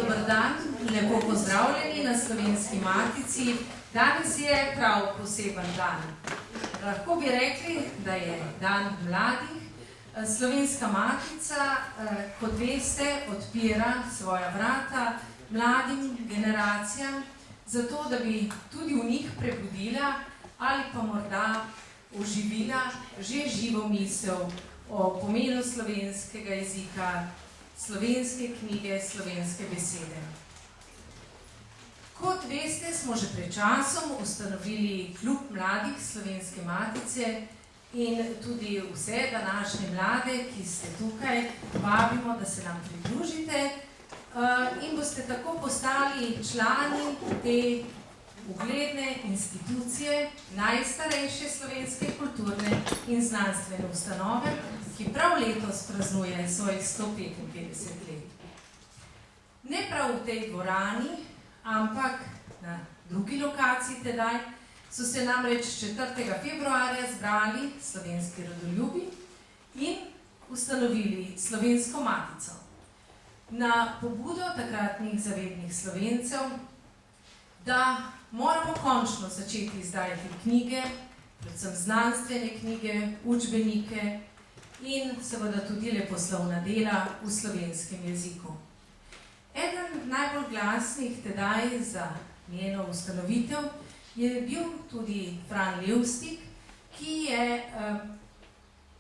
Dober dan, lepo pozdravljeni na Slovenski matici. Danes je prav poseben dan. Lahko bi rekli, da je dan mladih. Slovenska matica, kot veste, odpira svoja vrata mladim generacijam, zato da bi tudi v njih prebudila ali pa morda oživila že živo misel o pomenu slovenskega jezika, slovenske knjige, slovenske besede. Kot veste, smo že pred časom ustanovili Klub mladih Slovenske matice in tudi vse današnje mlade, ki ste tukaj, vabimo, da se nam pridružite in boste tako postali člani te ugledne institucije, najstarejše slovenske kulturne in znanstvene ustanove, ki prav letos praznuje svojih 155 let. Ne prav v tej dvorani, ampak na drugi lokaciji tedaj, so se namreč 4. februarja zbrali slovenski rodoljubi in ustanovili Slovensko matico. Na pobudo takratnih zavednih Slovencev, da moramo končno začeti izdajati knjige, predvsem znanstvene knjige, učbenike in seveda tudi leposlovna dela v slovenskem jeziku. Eden najbolj glasnih tedaj za njeno ustanovitev je bil tudi Fran Levstik, ki je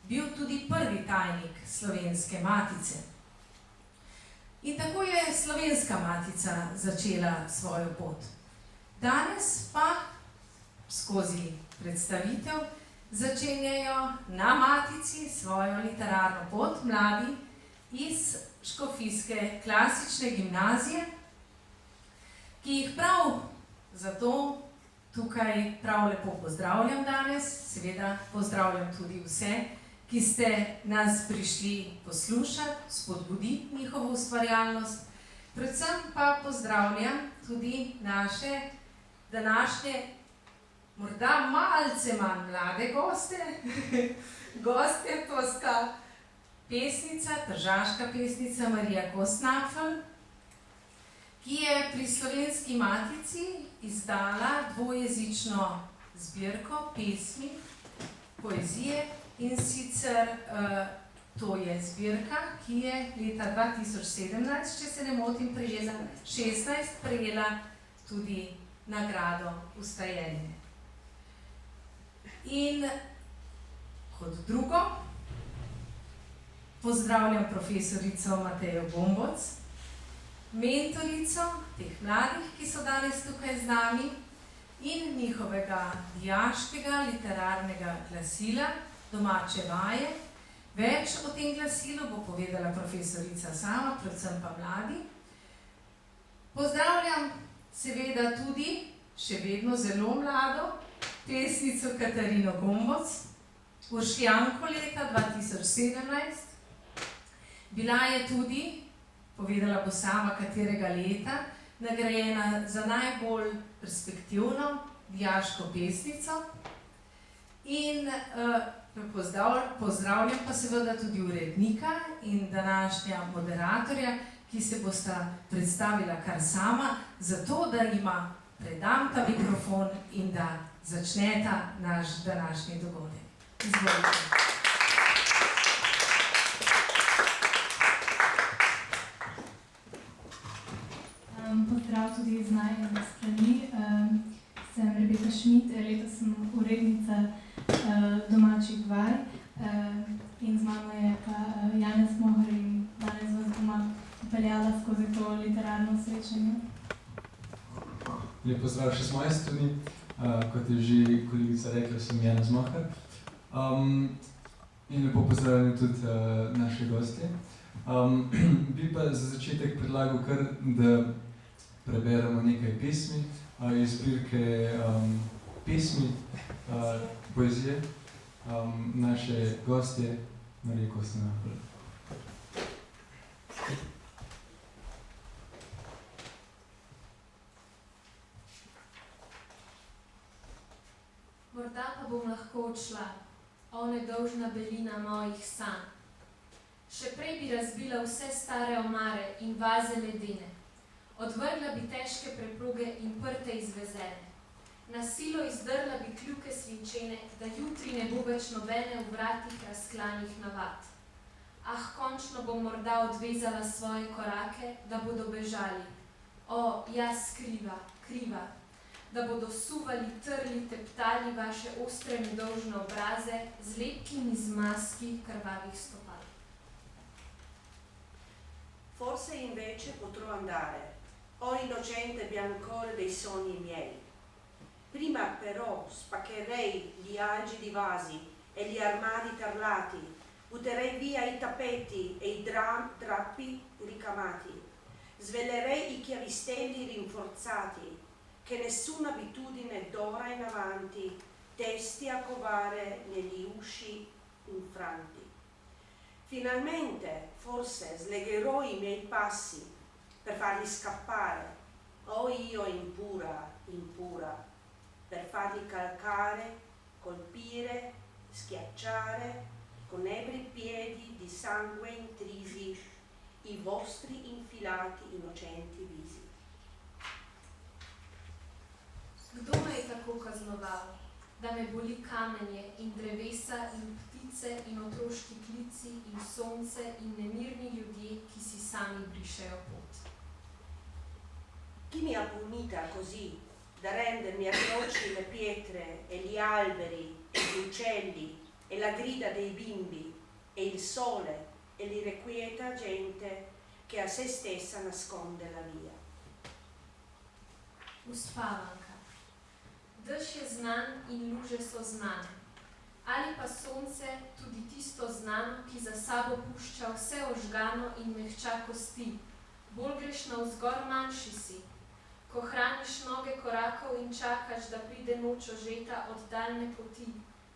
bil tudi prvi tajnik Slovenske matice. In tako je Slovenska matica začela svojo pot. Danes pa skozi predstavitev začenjajo na matici svojo literarno pot mladi iz škofijske klasične gimnazije, ki jih prav zato tukaj prav lepo pozdravljam danes, seveda pozdravljam tudi vse, ki ste nas prišli poslušati, spodbuditi njihovo ustvarjalnost, predvsem pa pozdravljam tudi naše današnje, morda malce manj mlade goste. Gostje to sta pesnica, tržaška pesnica Marija Kostnapfel, ki je pri Slovenski matici izdala dvojezično zbirko pesmi, poezije, in sicer to je zbirka, ki je leta 2017, če se ne motim, prejela 16, prejela tudi nagrado Vstajenje. In kot drugo pozdravljam profesorico Matejo Gomboc, mentorico teh mladih, ki so danes tukaj z nami, in njihovega dijaškega literarnega glasila Domače vaje. Več o tem glasilu bo povedala profesorica sama, predvsem pa mladi. Pozdravljam seveda tudi, še vedno zelo mlado, pesnico Katarino Gomboc, Uršljanko leta 2017. Bila je tudi, povedala bo sama katerega leta, nagrajena za najbolj perspektivno dijaško pesnico. In pozdravljam pa seveda tudi urednika in današnja moderatorja, ki se bosta predstavila kar sama, zato da jima predam ta mikrofon in da začneta naš današnji dogodek. Izvolite. Pozdrav tudi iz najne strani. Sem Rebeka Šmit, letos sem urednica Domačih vaj in z mano je pa Janez Mohar in danes vas bom peljala skozi to literarno srečanje. Lep pozdrav še z moje strani, kot je že kolegica rekla, sem Janez Mohar. In lepo pozdravljam tudi naše gostje. Bi pa za začetek predlagal kar, da preberemo nekaj pesmi iz zbirke pesmi, poezije, naše gostje Marije Kostnapfel. Morda pa bom lahko odšla, o nedolžna belina mojih sanj. Še prej bi razbila vse stare omare in vaze ledene, Odvrgla bi težke preproge in prte izvezene. Na silo izdrla bi kljuke svinčene, da jutri ne bo več nobene v vratih razklanih navad. Ah, končno bom morda odvezala svoje korake, da bodo bežali. O, jaz kriva, kriva, da bodo suvali, trli, teptali vaše ostre nedolžne obraze z lepkimi zmazki krvavih stopal. Forse invece potrò andare, o innocente biancore dei sogni miei. Prima però spaccherei gli algidi vasi e gli armadi tarlati, butterei via i tappeti e i drappi ricamati, svelerei i chiavistelli rinforzati, che nessuna abitudine d'ora in avanti testi a covare negli usci infranti. Finalmente, forse, slegherò i miei passi per farli scappare, o io impura, impura, per farli calcare, colpire, schiacciare, con ebri piedi di sangue intrisi, i vostri infilati innocenti visi. Kdo me je tako kaznoval, da me boli kamenje in drevesa in ptice in otroški klici in sonce in nemirni ljudje, ki si sami brišejo pot? Chi mi ha punita così da rendermi atroci le pietre e gli alberi e gli uccelli e la grida dei bimbi e il sole e l'irrequieta gente che a se stessa nasconde la via? Uspavanka. Dež je znan in luže so znane. Ali pa sonce tudi tisto znano, ki za sabo pušča vse ožgano in mehča kosti. Bolj greš navzgor, manjši si. Ko hraniš noge korakov in čakaš, da pride noč ožeta od daljne poti,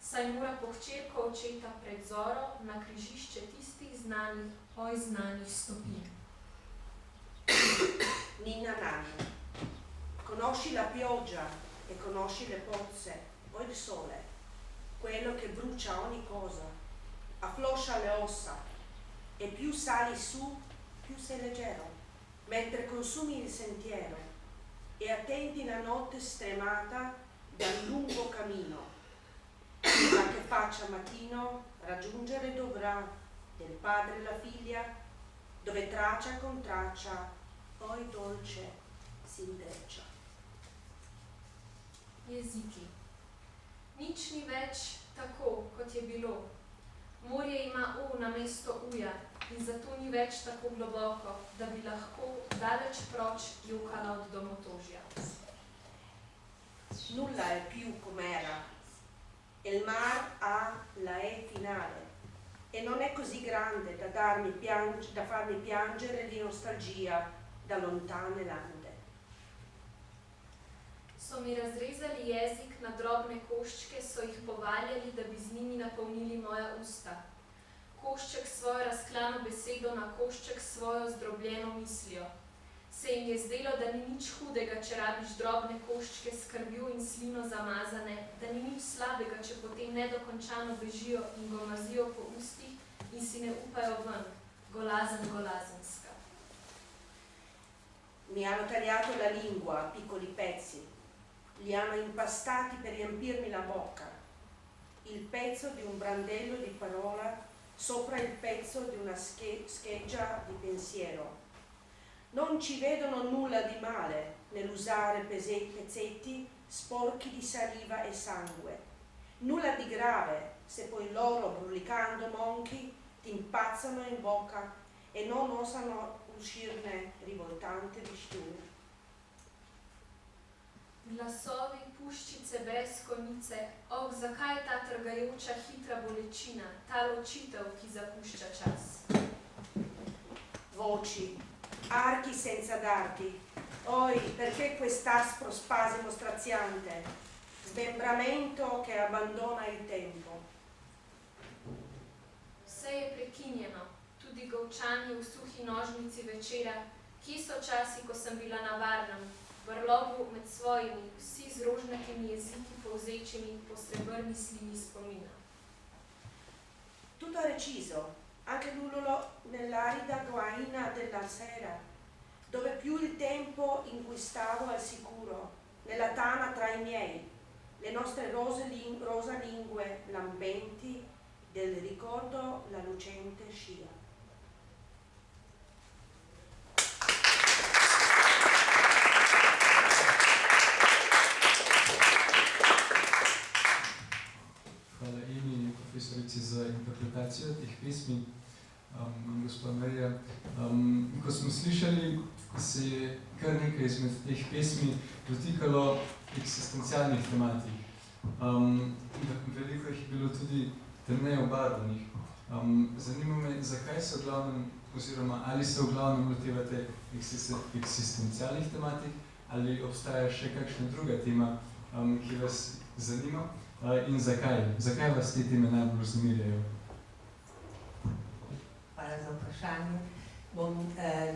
saj mora pohčerko očeta pred zoro na križišče tistih znanih, oj znanih stopinj. Ninna Nanna, conosci la pioggia e conosci le pozze, o il sole, quello che brucia ogni cosa, affloscia le ossa, e più sali su, più sei leggero, mentre consumi il sentiero, e attenti la notte stremata dal lungo cammino, prima che faccia mattino raggiungere dovrà del padre la figlia, dove traccia con traccia, poi dolce si intreccia. Jeziki. Nič ni več tako, kot je bilo. Morje ima U namesto uja in zato ni več tako globoko, da bi lahko daleč proč jokala od domotožja. Nulla è più com'era, e il mar ha la E finale, e non è così grande da farmi piangere di nostalgia da lontane lande. So mi razrezali jezik na drobne koščke, so jih povaljali, da bi z njimi napolnili moja usta. Košček svojo razklano besedo na košček svojo zdrobljeno mislijo. Se jim je zdelo, da ni nič hudega, če rabiš drobne koščke s krvjo in slino zamazane, da ni nič slabega, če potem nedokončano bežijo in gomazijo po ustih in si ne upajo ven, golazenska. Mi hanno tagliato la lingua a piccoli pezzi, li hanno impastati per riempirmi la bocca, il pezzo di un brandello di parola sopra il pezzo di una scheggia di pensiero. Non ci vedono nulla di male nell'usare pezzetti sporchi di saliva e sangue, nulla di grave se poi loro, brulicando monchi, ti impazzano in bocca e non osano uscirne rivoltante visciune. Glasovi, puščice brez konice, oh, zakaj ta trgajoča hitra bolečina, ta ločitev, ki zapušča čas? Voci, archi senza dardi, oi, perché quest'aspro spasimo straziante, smembramento che abbandona il tempo. Vse je prekinjeno, tudi golčanje v suhi nožnici večera, kje so časi, ko sem bila na varnem, v brlogu med svojimi, vsi z rožnatimi jeziki povzečimi po srebrni slini spomina. Tutto reciso, anche l'ulolo nell'arida guaina della sera, dove più il tempo qui stavo al sicuro, nella tana tra i miei, le nostre rosa lingue lambenti, del ricordo la lucente scia. Hvala Emi, profesorici, za interpretacijo teh pesmi. Gospa Marija, ko smo slišali, se je kar nekaj izmed teh pesmi dotikalo eksistencialnih tematik. Veliko jih je bilo tudi temneje obarvanih. Zanima me, zakaj se v glavnem, oziroma ali se v glavnem lotevate eksistencialnih tematik, ali obstaja še kakšna druga tema, ki vas zanima, in zakaj? Zakaj vas te teme najbolj vznemirjajo? Hvala za vprašanje. Bom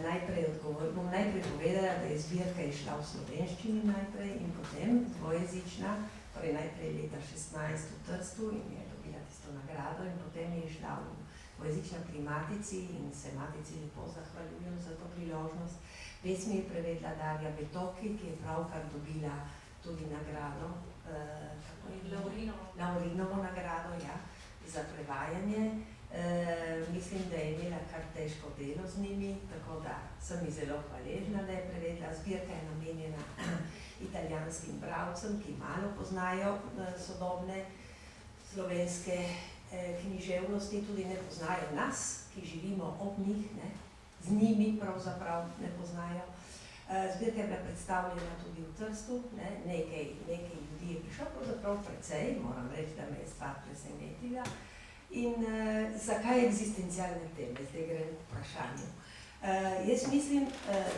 najprej povedala, da je zbirka išla v slovenščini najprej in potem dvojezična, torej najprej leta 16 v Trstu in je dobila tisto nagrado in potem je išla v dvojezična pri Matici in se Matici lepo zahvaljujem za to priložnost. Pesmi je prevedla Darja Betoki, ki je pravkar dobila tudi nagrado, Laurinovo nagrado, ja, za prevajanje. Mislim, da je imela kar težko delo z njimi, tako da sem ji zelo hvaležna, da je prevedla. Zbirka je namenjena italijanskim bralcem, ki malo poznajo sodobne slovenske književnosti, tudi ne poznajo nas, ki živimo ob njih, ne? Z njimi pravzaprav ne poznajo. Zbirka je bila predstavljena tudi v Trstu, ne? Nekaj ljudi je prišlo, pravzaprav precej, moram reči, da me je stvar presenetila. In zakaj eksistencialne teme? Zdaj grem k vprašanju. Jaz mislim,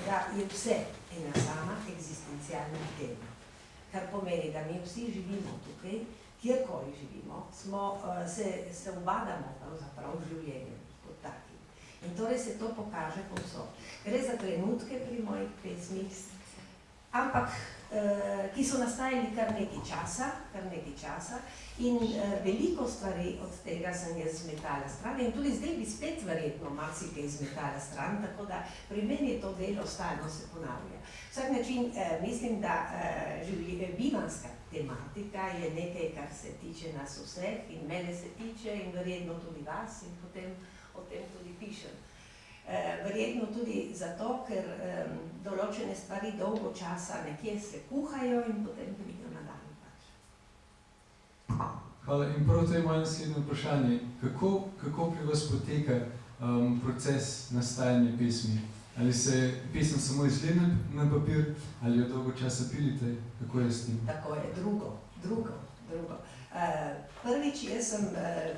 da je vse ena sama eksistencialna tema, kar pomeni, da mi vsi živimo tukaj, kjerkoli živimo, se ubadamo pravzaprav v življenju kot taki. In torej se to pokaže povsod. Gre za trenutke pri mojih pesmih, ampak ki so nastajali kar nekaj časa in veliko stvari od tega sem jaz zmetala stran in tudi zdaj bi spet verjetno marsikaj zmetala stran, tako da pri meni je to delo stalno se ponavlja. Vsak način mislim, da bivanska tematika je nekaj, kar se tiče nas vseh in mene se tiče in verjetno tudi vas in potem o tem tudi pišem. Verjetno tudi zato, ker določene stvari dolgo časa nekje se kuhajo in potem pridejo na dan pač. Hvala. In prav to je moje naslednje vprašanje. Kako pri vas poteka proces nastajanja pesmi? Ali se pesem samo izgleda na papir, ali jo dolgo časa pilite? Kako je s tem? Tako je, drugo. Prvič, jaz sem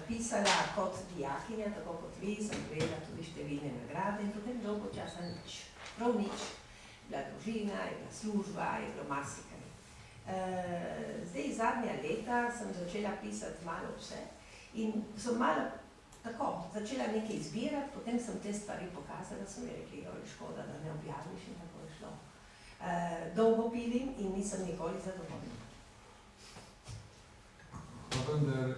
pisala kot dijakinja, tako kot vi, sem prejela tudi številne nagrade in potem dolgo časa nič. Prav nič. Bila družina, je bila služba, je bilo marsikaj. Zdaj, zadnja leta sem začela pisati malo vse in sem malo tako začela nekaj izbirati, potem sem te stvari pokazala, sem mi rekli, jo je škoda, da ne objaviš in tako je šlo. Dolgo pilim in nisem nikoli zadovoljna. Pa vendar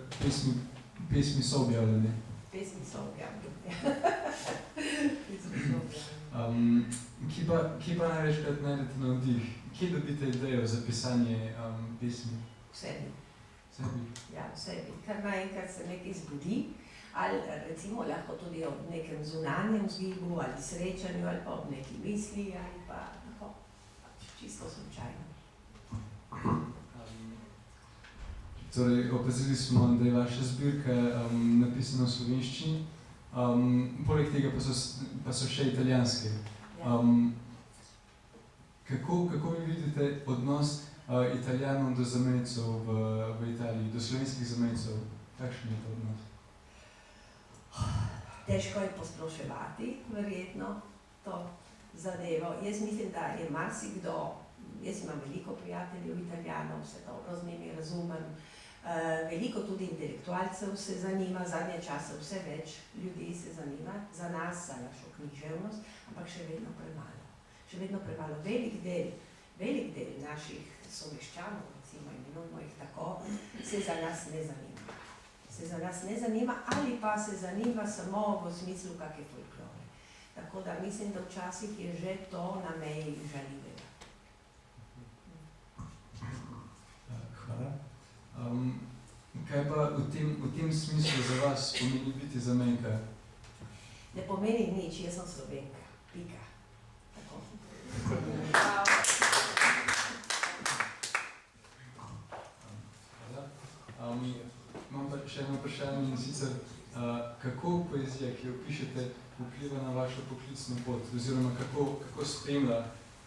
pesmi so objavljene. Pesmi so objavljene. Kje pa največkrat najdete navdih? Kje dobite idejo za pisanje pesmi? V sebi. V sebi? Ja, v sebi. Kar naenkrat se nekaj zbudi, ali recimo lahko tudi ob nekem zunanjem vzgibu, ali srečanju, ali pa ob neki misli, ali pa tako, čisto slučajno. Torej, opazili smo, da je vaša zbirka napisana v slovenščini, poleg tega pa so še italijanske. Kako vi vidite odnos Italijanov do zamejcev v Italiji, do slovenskih zamejcev? Kakšen je to odnos? Težko je posploševati, verjetno, to zadevo. Jaz mislim, da je marsikdo, jaz imam veliko prijateljev Italijanov, se dobro z njimi razumem, veliko tudi intelektualcev se zanima, zadnje čase vse več ljudi se zanima za nas, za našo književnost, ampak še vedno premalo. Še vedno premalo. Velik del naših someščanov, recimo imenujemo jih tako, se za nas ne zanima. Se za nas ne zanima ali pa se zanima samo v smislu kakšne folklore. Tako da mislim, da včasih je že to na meji žaljivega. v tem smislu za vas pomeni biti zamenka? Ne pomeni nič, jaz sem Slovenka. Pika. Tako. Imam pa še eno vprašanje in sicer, kako poezija, ki jo pišete, vpliva na vašo poklicno pot, oziroma kako spremlja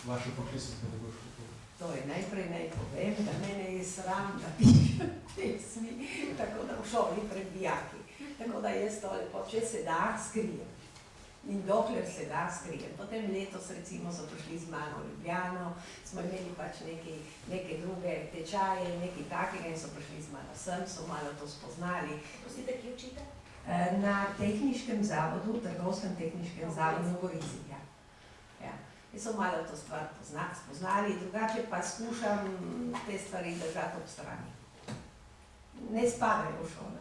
vašo poklicno pedagoško pot? Torej, najprej naj povem, da mene je sram, da pišem pesmi, tako da v šoli pred dijaki. Tako da jaz to lepo, če se da, skrijem. In dokler se da, skrijem. Potem letos recimo so prišli z mano v Ljubljano, smo imeli pač neke druge tečaje, nekaj takega in so prišli z mano sem, so malo to spoznali. Pustite, kje učite? Na tehniškem zavodu, trgovskem tehniškem zavodu v Gorici. Ja. In so malo to stvar spoznali, drugače pa skušam te stvari držati ob strani. Ne spadajo v šolo.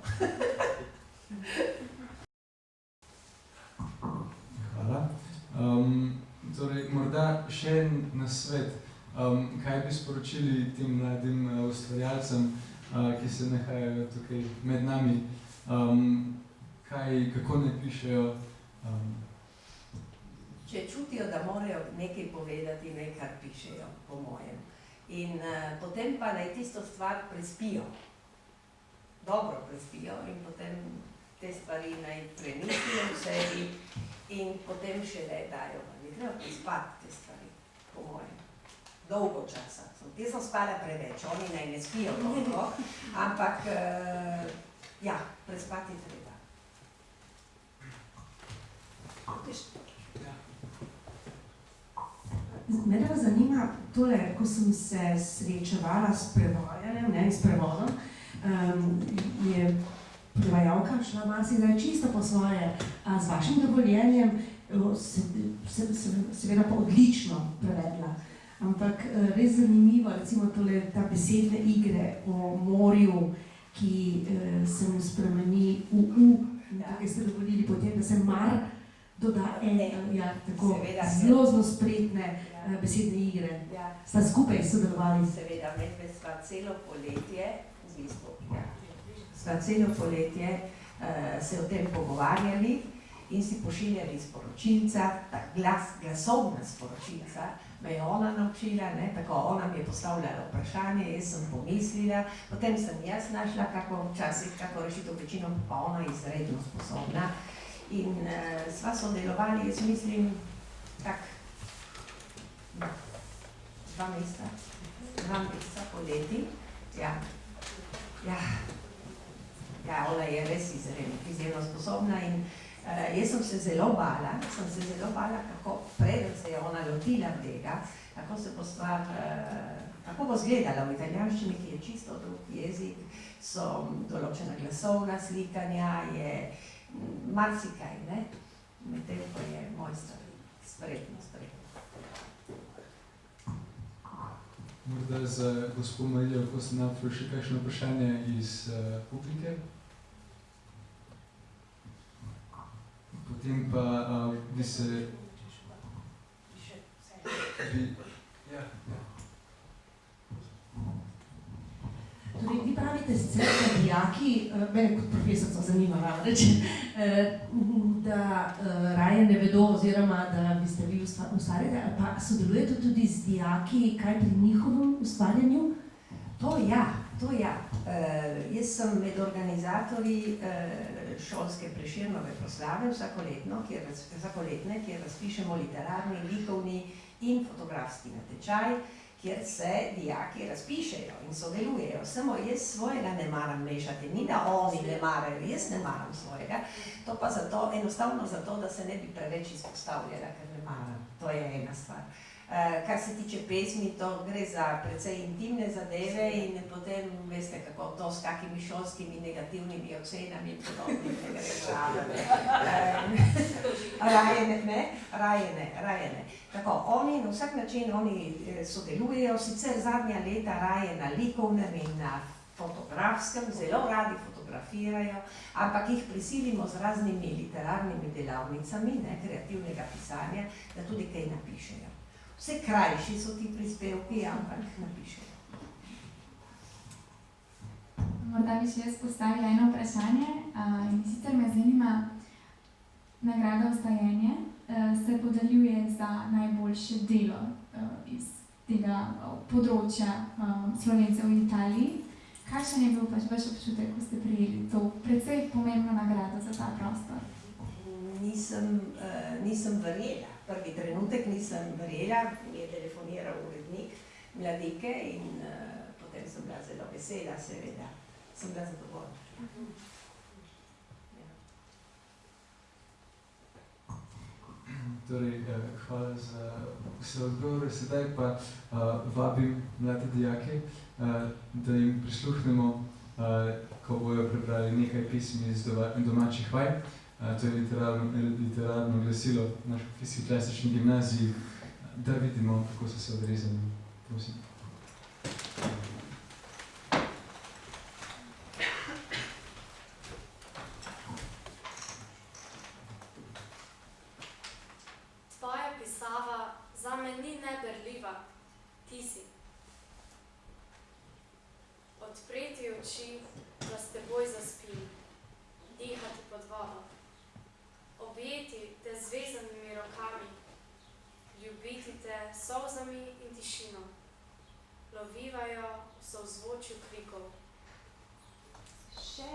Hvala. Torej, morda še en nasvet, kaj bi sporočili tem mladim ustvarjalcem, ki se nahajajo tukaj med nami, kako ne pišejo? Če čutijo, da morajo nekaj povedati, nekaj pišejo, po mojem. In potem pa naj tisto stvar prespijo. Dobro prespijo in potem te stvari naj premislijo v sebi in potem šele dajo. Ne treba prespati te stvari, po mojem. Dolgo časa. Jaz sem spala preveč, oni naj ne spijo toliko, ampak ja, prespati treba. Mene pa zanima tole, ko sem se srečevala s prevajanjem, ne, s prevodom, je prevajalka šla marsikdaj čisto po svoje, a z vašim dovoljenjem seveda pa odlično prevedla. Ampak res zanimivo, recimo tole, ta besedne igre o morju, ki se mu spremeni v U, in tukaj ste dovolili potem, da se mar doda ja, tako zelo spretne besedne igre. Sta skupaj sodelovali? Seveda, medve sva celo poletje v bistvu. Sva celo poletje se o tem pogovarjali in si pošiljali sporočilca, glasovna sporočilca, me je ona naučila, ne, tako ona mi je postavljala vprašanje, jaz sem pomislila, potem sem jaz našla včasih kako rešitev, večino pa ona izredno sposobna. In sva sodelovali, jaz mislim, tak, 2 meseca poleti. Ja, ona je res izredno sposobna in jaz sem se zelo bala, kako preden se je ona lotila tega, kako se bo stvar, kako bo izgledala v italijanščini, ki je čisto drug jezik, so določena glasovna slikanja, je marsikaj, ne? Medtem ko je mojster, spretno. Morda za gospod Marijo Kostanatro še kakšno vprašanje iz publike? Potem pa bi se... Torej, vi pravite sicer, da dijaki, mene kot profesorca zanima namreč, da raje ne vedo, oziroma da biste vi ustvarjali, ali pa sodelujete tudi z dijaki, kaj pri njihovem ustvarjanju? To ja. Jaz sem med organizatorji šolske Prešernove proslave vsakoletne, kjer razpišemo literarni, likovni in fotografski natečaj, kjer se dijaki razpišejo in sodelujejo. Samo jaz svojega ne maram mešati, ni da oni ne marajo, jaz ne maram svojega. To pa enostavno zato, da se ne bi preveč izpostavljala, ker ne maram. To je ena stvar. Kar se tiče pesmi, to gre za precej intimne zadeve in potem veste, kako to s kakimi šolskimi negativnimi ocenami in podobnim ne gre žalame. Raje ne. Tako, oni na vsak način sodelujejo, sicer zadnja leta raje na likovnem in na fotografskem, zelo radi fotografirajo, ampak jih prisilimo z raznimi literarnimi delavnicami, kreativnega pisanja, da tudi kaj napišejo. Vse krajši so ti prispevki, ampak napišejo. Morda bi še jaz postavila eno vprašanje, in sicer me zanima, nagrada Vstajenje se podeljuje za najboljše delo iz tega področja Slovencev v Italiji. Kakšen je bil pač vaš občutek, ko ste prijeli to precej pomembno nagrado za ta prostor? Nisem verjela. Prvi trenutek nisem verjela, mi je telefoniral urednik Mladike in potem sem bila zelo vesela, seveda. Sem bila zadovoljna. Torej, hvala za vse odgovore. Sedaj pa vabim mlade dijake, da jim prisluhnemo, ko bojo prebrali nekaj pisem iz domačih vaj. To je literarno glasilo v naši Škofijski klasični gimnaziji, da vidimo, kako so se odrezali. Prosim. Tvoja pisava zame ni neberljiva, ti si. Odpreti oči, da s teboj zaspim, dihati pod vodo, objeti te z vezanimi rokami, ljubiti te solzami in tišino, lovivajo v sozvočju krikov. Še!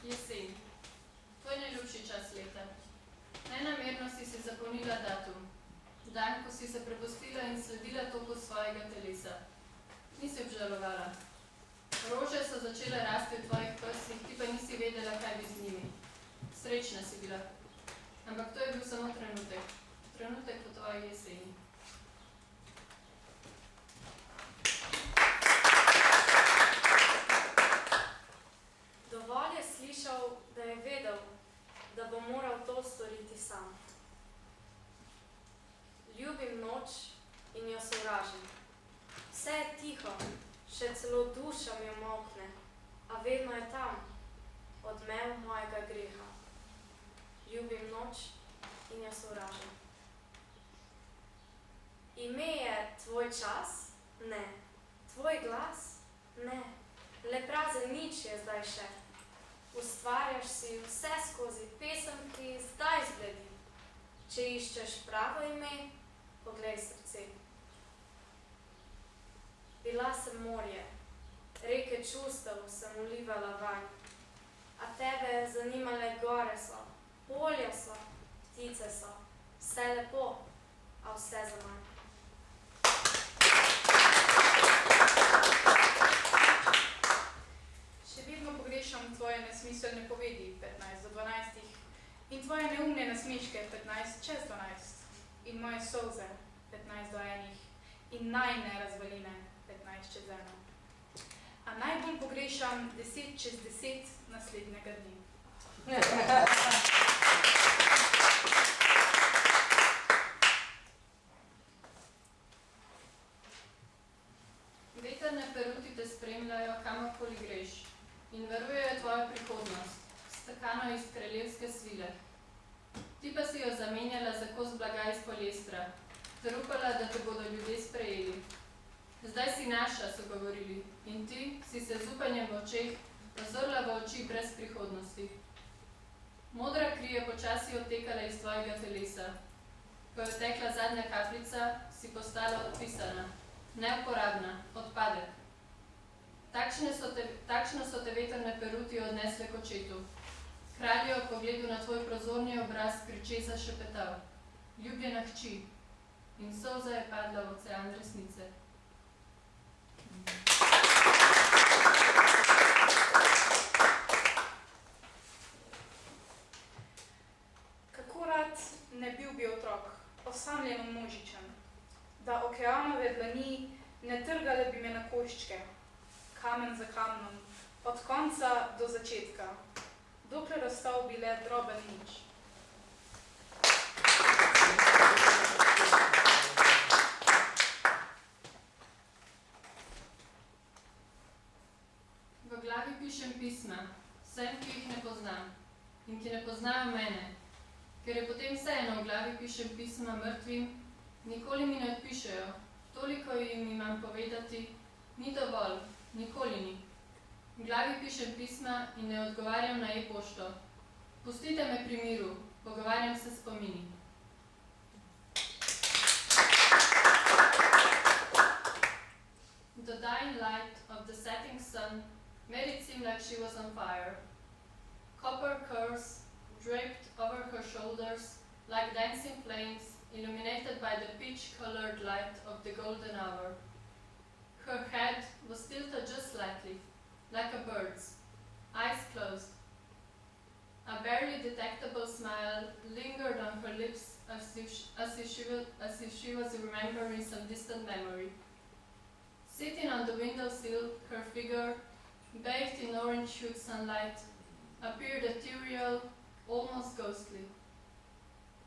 Jesen. To je najljubši čas leta. Nenamerno si si zapomnila datum. Dan, ko si se prepustila in sledila toku svojega telesa. Nisi obžalovala. Rože so začele rasti v tvojih prsih, ti pa nisi vedela, kaj bi z njimi. Srečna si bila. Ampak to je bil samo trenutek. Trenutek po tvoji jeseni. Dovolj je slišal, da je vedel, da bo moral to storiti sam. Ljubim noč in jo sovražim. Vse je tiho, še celo duša mi umolkne, a vedno je tam, odmev mojega greha. Ljubim noč in jo sovražim. Ime je tvoj čas? Ne. Tvoj glas? Ne. Le prazen nič je zdaj še. Ustvarjaš si vse skozi pesem, ki zdaj zbledi. Če iščeš pravo ime, poglej srce. Bila sem morje, reke čustev sem ulivala vanj, a tebe zanimale gore so, polja so, ptice so, vse lepo, a vse zaman. Še vedno pogrešam tvoje nesmiselne povedi 15 do 12 in tvoje neumne nasmeške 15 čez 12 in moje solze 15 do 1 in najne razvaline 15 čez 1. A najbolj pogrešam 10 čez 10 naslednjega dne. Veterne peruti te spremljajo, kamorkoli greš, in varujejo tvojo prihodnost, stakano iz kraljevske svile. Ti pa si jo zamenjala za kos blaga iz poliestra, ter upala, da te bodo ljudje sprejeli. Zdaj si naša, so govorili, in ti si se z upanjem v očeh ozrla v oči brez prihodnosti. Modra kri je počasi odtekala iz tvojega telesa. Ko je odtekla zadnja kapljica, si postala odpisana, neuporabna, odpadek. Takšno so te veterne peruti odnesle k očetu. Kralj je ob pogledu na tvoj prozorni obraz kričesa šepetal. Ljubljena hči. In solza je padla v ocean resnice. Kako rad ne bil bi otrok, osamljeno množičen, da okeanove dlani ne trgale bi me na koščke, kamen za kamnom, od konca do začetka, dokler ostal bi le droben nič. V glavi pišem pisma, vsem, ki jih ne poznam in ki ne poznajo mene, ker je potem vseeno v glavi pišem pisma mrtvim, nikoli mi ne odpišejo, Toliko jim imam povedati, ni dovolj, nikoli ni. V glavi pišem pisma in ne odgovarjam na e-pošto. Pustite me pri miru, pogovarjam se s spomini. The dying light of the setting sun made it seem like she was on fire. Copper curls draped over her shoulders like dancing flames illuminated by the peach-colored light of the golden hour. Her head was tilted just slightly, like a bird's, eyes closed. A barely detectable smile lingered on her lips as if she was remembering some distant memory. Sitting on the windowsill, her figure, bathed in orange-hued sunlight, appeared ethereal, almost ghostly.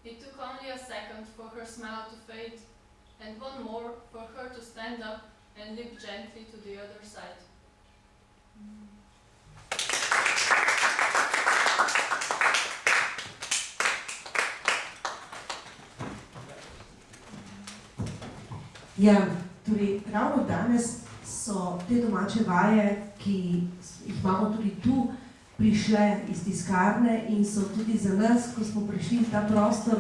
It took only a second for her smile to fade, and one more for her to stand up and leap gently to the other side. Ja, torej ravno danes so te domače vaje, ki jih imamo tudi tu, prišle iz tiskarne in so tudi za nas, ko smo prišli v ta prostor,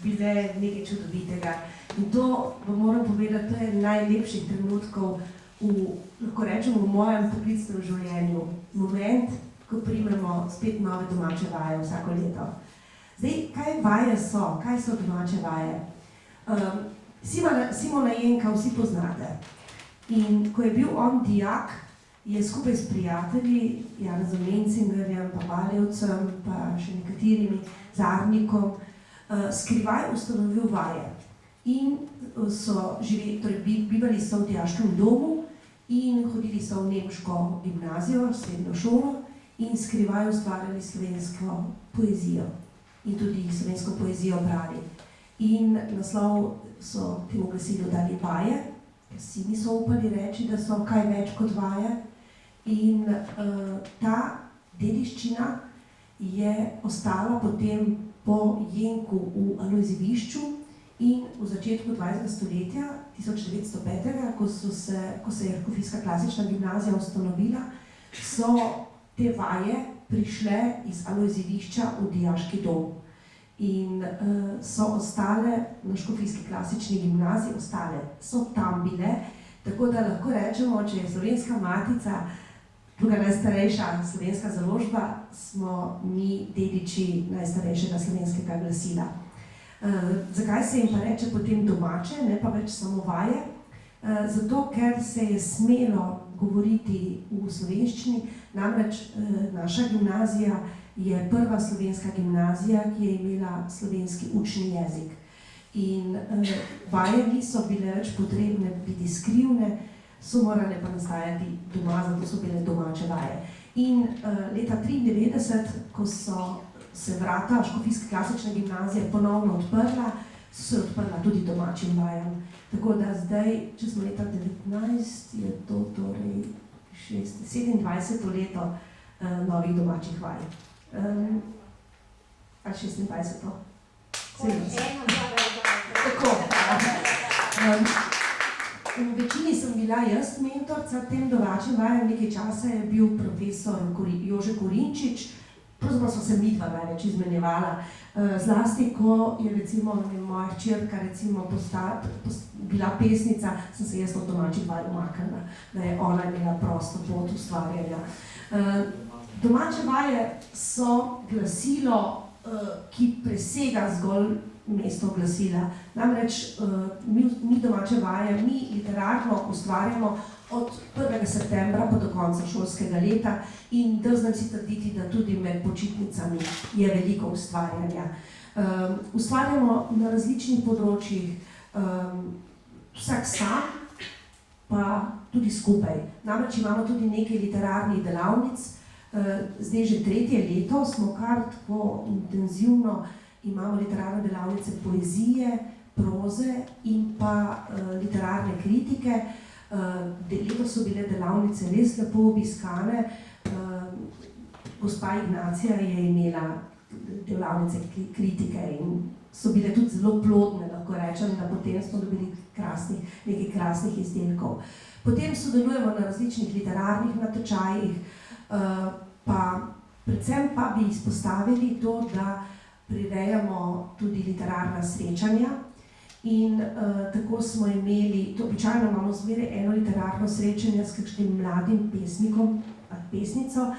bile nekaj čudovitega. In to vam moram povedati, to je najlepših trenutkov lahko rečemo, v mojem poklicnem življenju. Moment, ko primemo spet nove domače vaje vsako leto. Zdaj, kaj vaje so? Kaj so domače vaje? Simona Jenka vsi poznate. In ko je bil on dijak, je skupaj s prijatelji, Janezom Mencingerjem, pa Valjevcem, pa še nekaterimi, Zarnikom, skrivaj ustanovil vaje. In so bivali so v dijaškem domu in hodili so v nemško gimnazijo, srednjo šolo in skrivaj ustvarjali slovensko poezijo. In tudi slovensko poezijo brali. In naslov so temu glasilu dali vaje, ker si niso upali reči, da so kaj več kot vaje. In ta dediščina je ostala potem po Jenku v Alojzevišču in v začetku 20. stoletja, 1905, ko se je Škofijska klasična gimnazija ustanovila, so te vaje prišle iz Alojzevišča v dijaški dom. In so ostale na Škofijski klasični gimnaziji, so tam bile, tako da lahko rečemo, če je Slovenska matica, druga najstarejša slovenska založba, smo mi dediči najstarejšega slovenskega glasila. Zakaj se jim pa reče potem domače, ne pa več samo vaje? Zato, ker se je smelo govoriti v slovenščini, namreč naša gimnazija je prva slovenska gimnazija, ki je imela slovenski učni jezik. In vaje niso bile več potrebne biti skrivne, so morale pa nastajati doma, zato so bile domače vaje. In leta 1993, ko so se vrata Škofijske klasične gimnazije ponovno odprla, so se odprla tudi domačim vajam. Tako da zdaj, če smo leta 19, je to torej 27. leto novih domačih vaj. Ali 26. Tako. V večini sem bila jaz mentorca tem domačim vajam, nekaj časa je bil profesor Jože Korinčič, pravzaprav so se midva največ izmenjevala. Zlasti, ko je recimo moja hčerka bila pesnica, sem se jaz od domačih vaj umaknila, da je ona imela prosto pot ustvarjanja. Domače vaje so glasilo, ki presega zgolj mesto glasila. Namreč mi domače vaje, mi literarno ustvarjamo od 1. septembra pa do konca šolskega leta in drznem si trditi, da tudi med počitnicami je veliko ustvarjanja. Ustvarjamo na različnih področjih, vsak sam, pa tudi skupaj. Namreč imamo tudi nekaj literarnih delavnic, zdaj že 3. leto smo kar tako intenzivno, imamo literarne delavnice poezije, proze in pa literarne kritike. Letos so bile delavnice res lepo obiskane. Gospa Ignacija je imela delavnice kritike in so bile tudi zelo plodne, lahko rečem, da potem smo dobili nekaj krasnih izdelkov. Potem sodelujemo na različnih literarnih natečajih, pa predvsem pa bi izpostavili to, da prirejamo tudi literarna srečanja in tako smo imeli, to običajno imamo zmeraj eno literarno srečanje s kakšnim mladim pesnikom ali pesnico.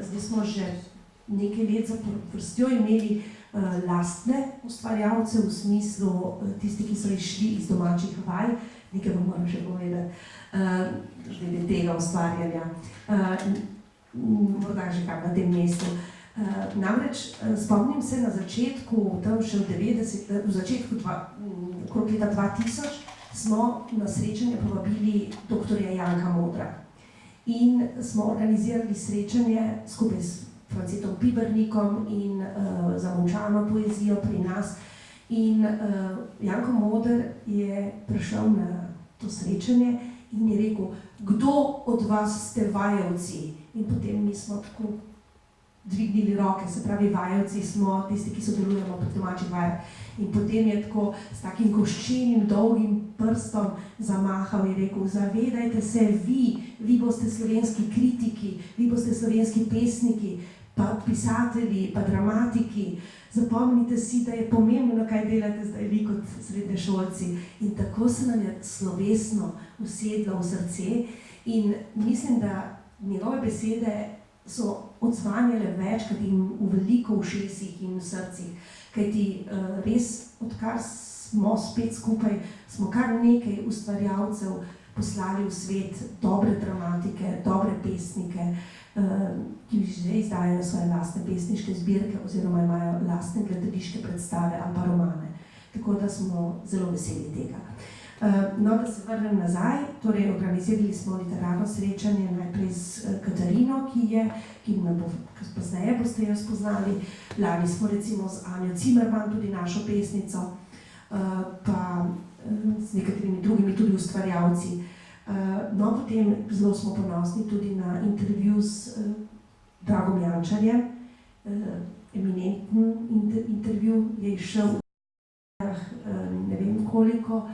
Zdaj smo že nekaj let zaprostjo imeli lastne ustvarjalce v smislu tisti, ki so išli iz domačih vaj, nekaj vam moram še povedati, glede tega ustvarjanja, morda že kar na tem mestu. Namreč spomnim se na začetku, tam še v začetku okrog leta 2000 smo na srečanje povabili doktorja Janka Modra in smo organizirali srečanje skupaj s Francetom Pibernikom in zamolčano poezijo pri nas. In Janko Moder je prišel na to srečanje in je rekel, kdo od vas ste vajevci? In potem mi smo tako dvignili roke, se pravi vajevci smo tisti, ki sodelujemo pri domačih vajah. In potem je tako s takim koščenim, dolgim prstom zamahal in rekel, zavedajte se vi boste slovenski kritiki, vi boste slovenski pesniki, pa pisatelji, pa dramatiki. Zapomnite si, da je pomembno, kaj delate zdaj vi kot srednješolci. In tako se nam je slovesno usedlo v srce in mislim, da njegove besede so odzvanjale večkrat in v veliko ušesih in v srcih. Kajti res, odkar smo spet skupaj, smo kar nekaj ustvarjalcev poslali v svet, dobre dramatike, dobre pesnike, ki že izdajajo svoje lastne pesniške zbirke oziroma imajo lastne gledališke predstave ali pa romane. Tako da smo zelo veseli tega. No, da se vrnem nazaj, torej organizirali smo literarno srečanje najprej s Katarino, ki me bo kasneje boste jo spoznali. Lani smo recimo z Anjo Cimerman, tudi našo pesnico, pa z nekaterimi drugimi tudi ustvarjalci. No, potem zelo smo ponosni tudi na intervju s Dragom Jančarjem. Eminenten intervju je izšel ne vem koliko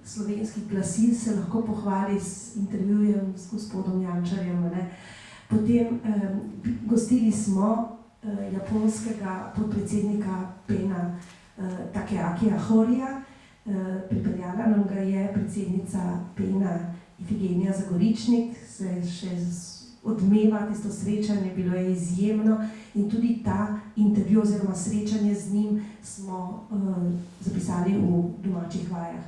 slovenskih glasil se lahko pohvali s intervjujem s gospodom Jančarjem. Potem gostili smo japonskega podpredsednika PEN-a Takeakija Horija, pripeljala nam ga je predsednica PEN-a Ifigenija Zagoričnik, se še odmeva tisto srečanje, bilo je izjemno in tudi ta intervju oziroma srečanje z njim smo zapisali v domačih vajah.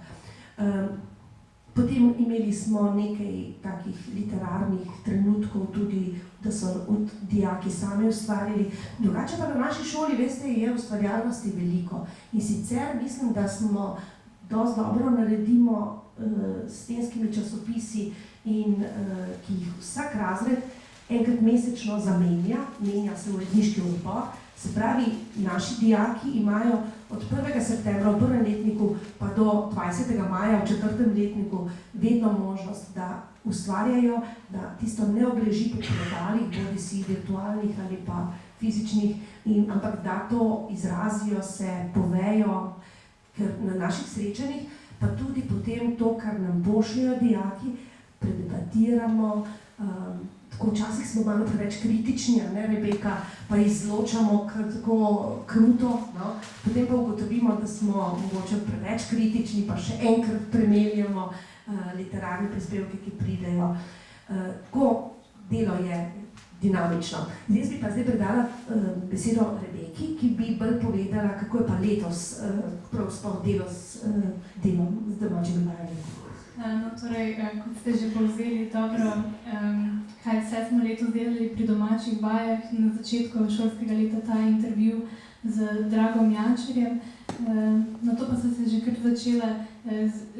Potem imeli smo nekaj takih literarnih trenutkov tudi, da so dijaki sami ustvarili. Drugače pa na naši šoli, veste, je ustvarjalnosti veliko. In sicer mislim, da smo dosti dobro naredimo s stenskimi časopisi in ki jih vsak razred enkrat mesečno menja se uredniški odbor. Se pravi, naši dijaki imajo od 1. septembra v prvem letniku pa do 20. maja v četrtem letniku vedno možnost, da ustvarjajo, da tisto ne obleži po predalih, bodi si virtualnih ali pa fizičnih, ampak da to izrazijo, se povejo, ker na naših srečanjih, pa tudi potem to, kar nam pošljajo dijaki, predebatiramo. Tako včasih smo malo preveč kritični, ne, Rebeka, pa izločamo tako kruto, no? Potem pa ugotovimo, da smo mogoče preveč kritični, pa še enkrat premeljamo literarne prispevke, ki pridejo. Tako delo je dinamično. Jaz bi pa zdaj predala besedo Rebeki, ki bi bolj povedala, kako je pa letos pravzaprav delo z domačimi vajami. No, torej, kot ste že povzeli dobro, kaj vse smo letos delali pri domačih vajah, na začetku šolskega leta ta intervju z Dragom Jančarjem, na to pa so se že kar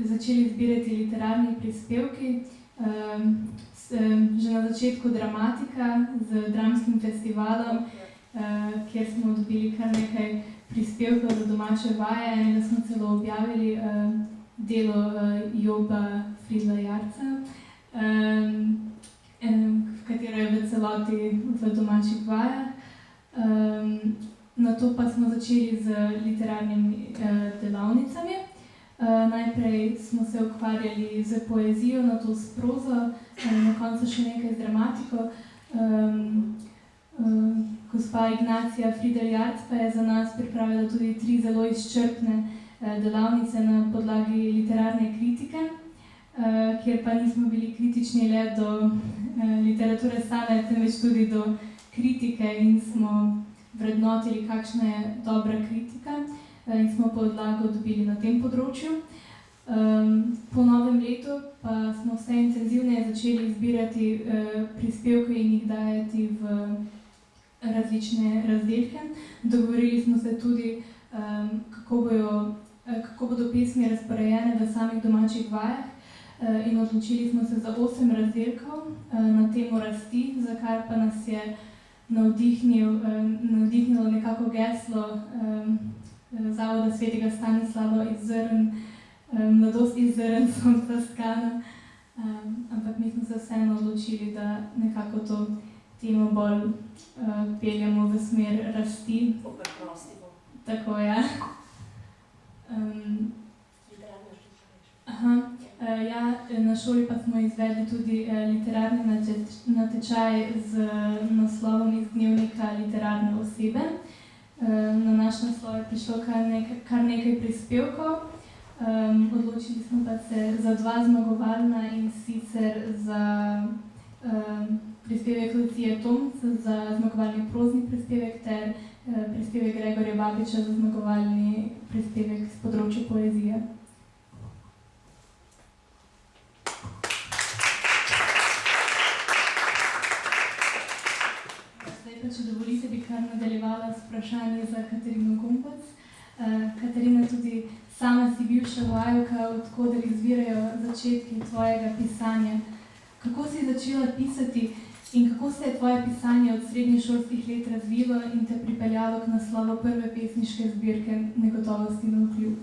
začeli zbirati literarni prispevki, že na začetku dramatika z dramskim festivalom, kjer smo dobili kar nekaj prispevkov za domače vaje, enega smo celo objavili, delo Joba Fridla Jarca, v katero je v celoti v domačih vajah. nato pa smo začeli z literarnimi delavnicami. Najprej smo se ukvarjali z poezijo, nato s prozo, na koncu še nekaj z dramatiko. Gospa Ignacija Friedel-Jarc pa je za nas pripravila tudi 3 zelo izčrpne delavnice na podlagi literarne kritike, kjer pa nismo bili kritični le do literature same, temveč tudi do kritike in smo vrednotili, kakšna je dobra kritika in smo podlago dobili na tem področju. Po novem letu pa smo vse intenzivneje začeli zbirati prispevke in jih dajati v različne razdelke. Dogovorili smo se tudi, kako bodo pesmi razporejene v samih domačih vajah in odločili smo se za 8 razdelkov na temo rasti, za kar pa nas je navdihnilo nekako geslo Zavoda svetega Stanislava iz zrn, mladost iz zrn sonca stkana, ampak mi smo se vseeno odločili, da nekako to temo bolj peljemo v smer rasti. Tako, ja. Na šoli pa smo izvedli tudi literarni natečaj z naslovom iz dnevnika literarne osebe. Na naš naslov je prišlo kar nekaj prispevkov. Odločili smo pa se za 2 zmagovalna, in sicer za prispevek Lucije Tomc za zmagovalni prozni prispevek ter prispevek Gregorja Babiča za zmagovalni prispevek z področja poezije. Zdaj pa, če dovolite, bi kar nadaljevala s vprašanji za Katarino Gombac. Katarina, tudi sama si bivša vajavka, od koder izvirajo začetki tvojega pisanja. Kako si začela pisati in kako se je tvoje pisanje od srednješolskih let razvilo in te pripeljalo k naslovu prve pesniške zbirke Negotovosti navkljub?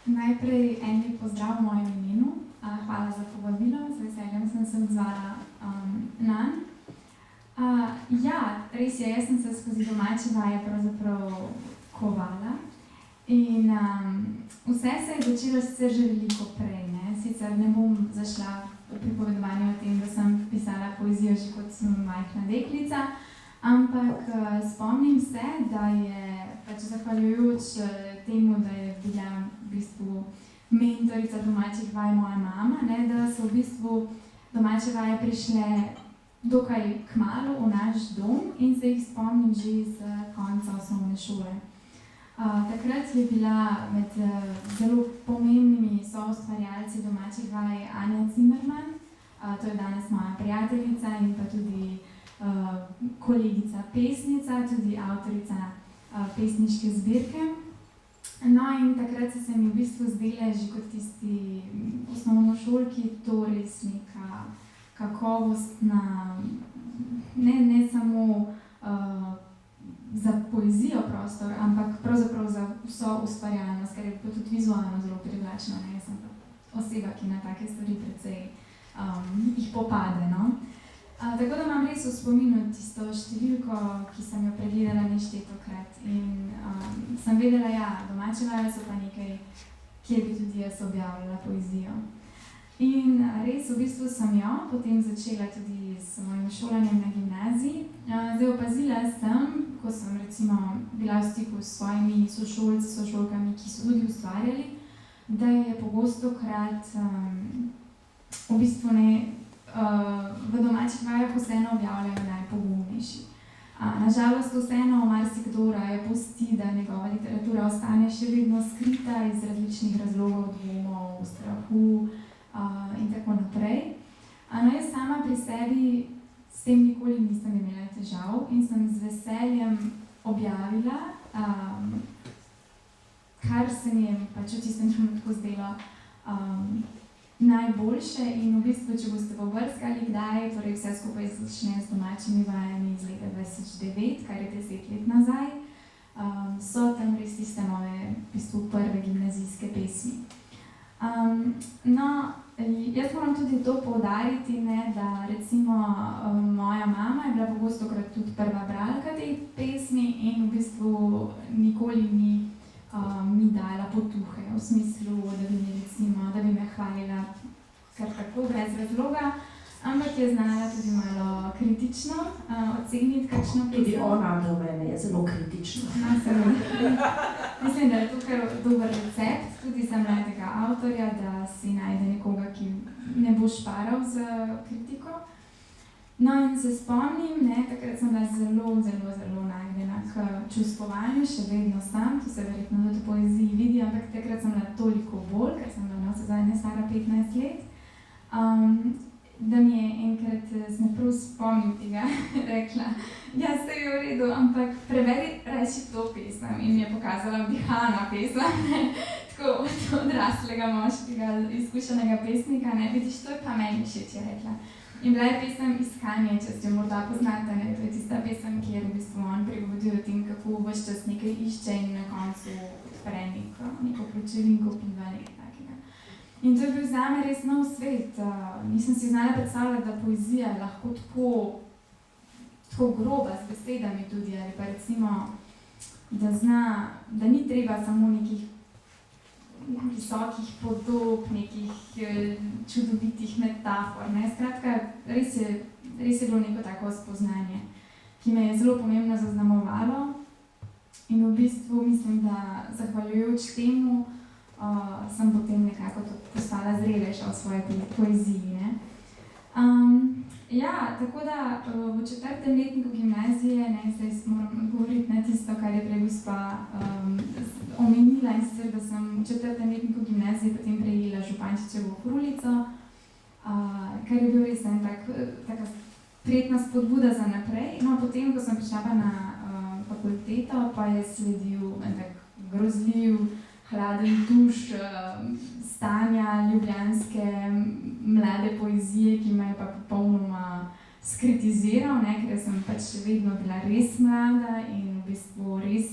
Najprej en lep pozdrav v mojem imenu. Hvala za povabilo, z veseljem sem se odzvala nanj. Res je, jaz sem se skozi domače vaje pravzaprav kovala in vse se je začelo sicer že veliko prej, ne? Sicer ne bom zašla v pripovedovanje o tem, da sem pisala poezijo že kot sem majhna deklica, ampak spomnim se, da je pač zahvaljujoč temu, da je bila v bistvu mentorica domačih vaj moja mama, ne? Da so v bistvu domače vaje prišle dokaj kmalu v naš dom in se jih spomnim že z konca osnovne šole. Takrat je bila med zelo pomembnimi soustvarjalci domačih vaj Anja Zimmerman, to je danes moja prijateljica in pa tudi kolegica pesnica, tudi avtorica pesniške zbirke. No in takrat so se mi v bistvu zdele že kot tisti osnovnošolki to res neka kakovostna, ne samo za poezijo prostor, ampak pravzaprav za vso ustvarjalnost, ker je pa tudi vizualno zelo privlačno. Jaz sem oseba, ki na take stvari precej jih popade, no. Tako da imam res v spominu tisto številko, ki sem jo pregledala neštetokrat in sem vedela, ja, domače vaje so pa nekaj, kjer bi tudi jaz objavljala poezijo. In res, v bistvu sem jo potem začela tudi s mojim šolanjem na gimnaziji. Zdaj opazila sem, ko sem recimo bila v stiku s svojimi sošolci, sošolkami, ki so tudi ustvarjali, da je pogostokrat v bistvu v domačih vajah vseeno objavljajo najpogumnejši. Nažalost vseeno marsikdo raje pusti, da njegova literatura ostane še vedno skrita iz različnih razlogov, dvomov, strahu in tako naprej. No, jaz sama pri sebi s tem nikoli nisem imela težav in sem z veseljem objavila, kar se mi je pač v tistem trenutku zdelo najboljše in v bistvu, če boste pobrskali kdaj, torej vse skupaj začne s domačimi vajami iz leta 2009, kar je 10 let nazaj, so tam res tiste moje v bistvu prve gimnazijske pesmi. No, jaz moram tudi to poudariti, ne, da recimo moja mama je bila pogostokrat tudi prva bralka teh pesmi in v bistvu potuhe, v smislu, da bi me hvalila kar tako, brez razloga, ampak je znala tudi malo kritično oceniti kakšno pesem. Tudi ona do mene je zelo kritična. Mislim, da je to kar dober recept, tudi za mladega avtorja, da si najde nekoga, ki ne bo šparal z kritiko. No in se spomnim, takrat sem bila zelo nagnjena k čustvovanju, še vedno sem, to se verjetno tudi v poeziji vidi, ampak takrat sem bila toliko bolj, ker sem bila navsezadnje stara 15 let, da mi je enkrat, sem prav spomnim tega, rekla, ja, saj je v redu, ampak preveri reči to pesem in mi je pokazala vdihana pesem, tako od odraslega moškega, izkušenega pesnika, vidiš, to je pa meni všeč, je rekla. In bila je pesem Iskanje, če ste jo morda poznate, to je tista pesem, kjer v bistvu on prigovori o tem, kako ves čas nekaj išče in na koncu odpre neko pločevinko piva, nekaj takega. In to je bil zame res nov svet. Nisem si znala predstavljati, da poezija je lahko tako groba z besedami tudi, ali pa recimo, da ni treba samo nekih visokih podob, nekih čudovitih metafor. Skratka, res je bilo neko tako spoznanje, ki me je zelo pomembno zaznamovalo in v bistvu mislim, da zahvaljujoč temu sem potem nekako postala zrelejša v svoji poeziji. Tako da v 4. letniku gimnazije, zdaj moram govoriti tisto, kar je prej gospa omenila, in sicer, da sem v 4. letniku gimnazije potem prejela Župančičevo frulico, kar je bil res taka prijetna spodbuda za naprej. No, potem, ko sem prišla na fakulteto, pa je sledil en tak grozljiv, hladen tuš stanja ljubljanske mlade poezije, ki me je pa popolnoma skritiziral, ker sem pač še vedno bila res mlada in v bistvu res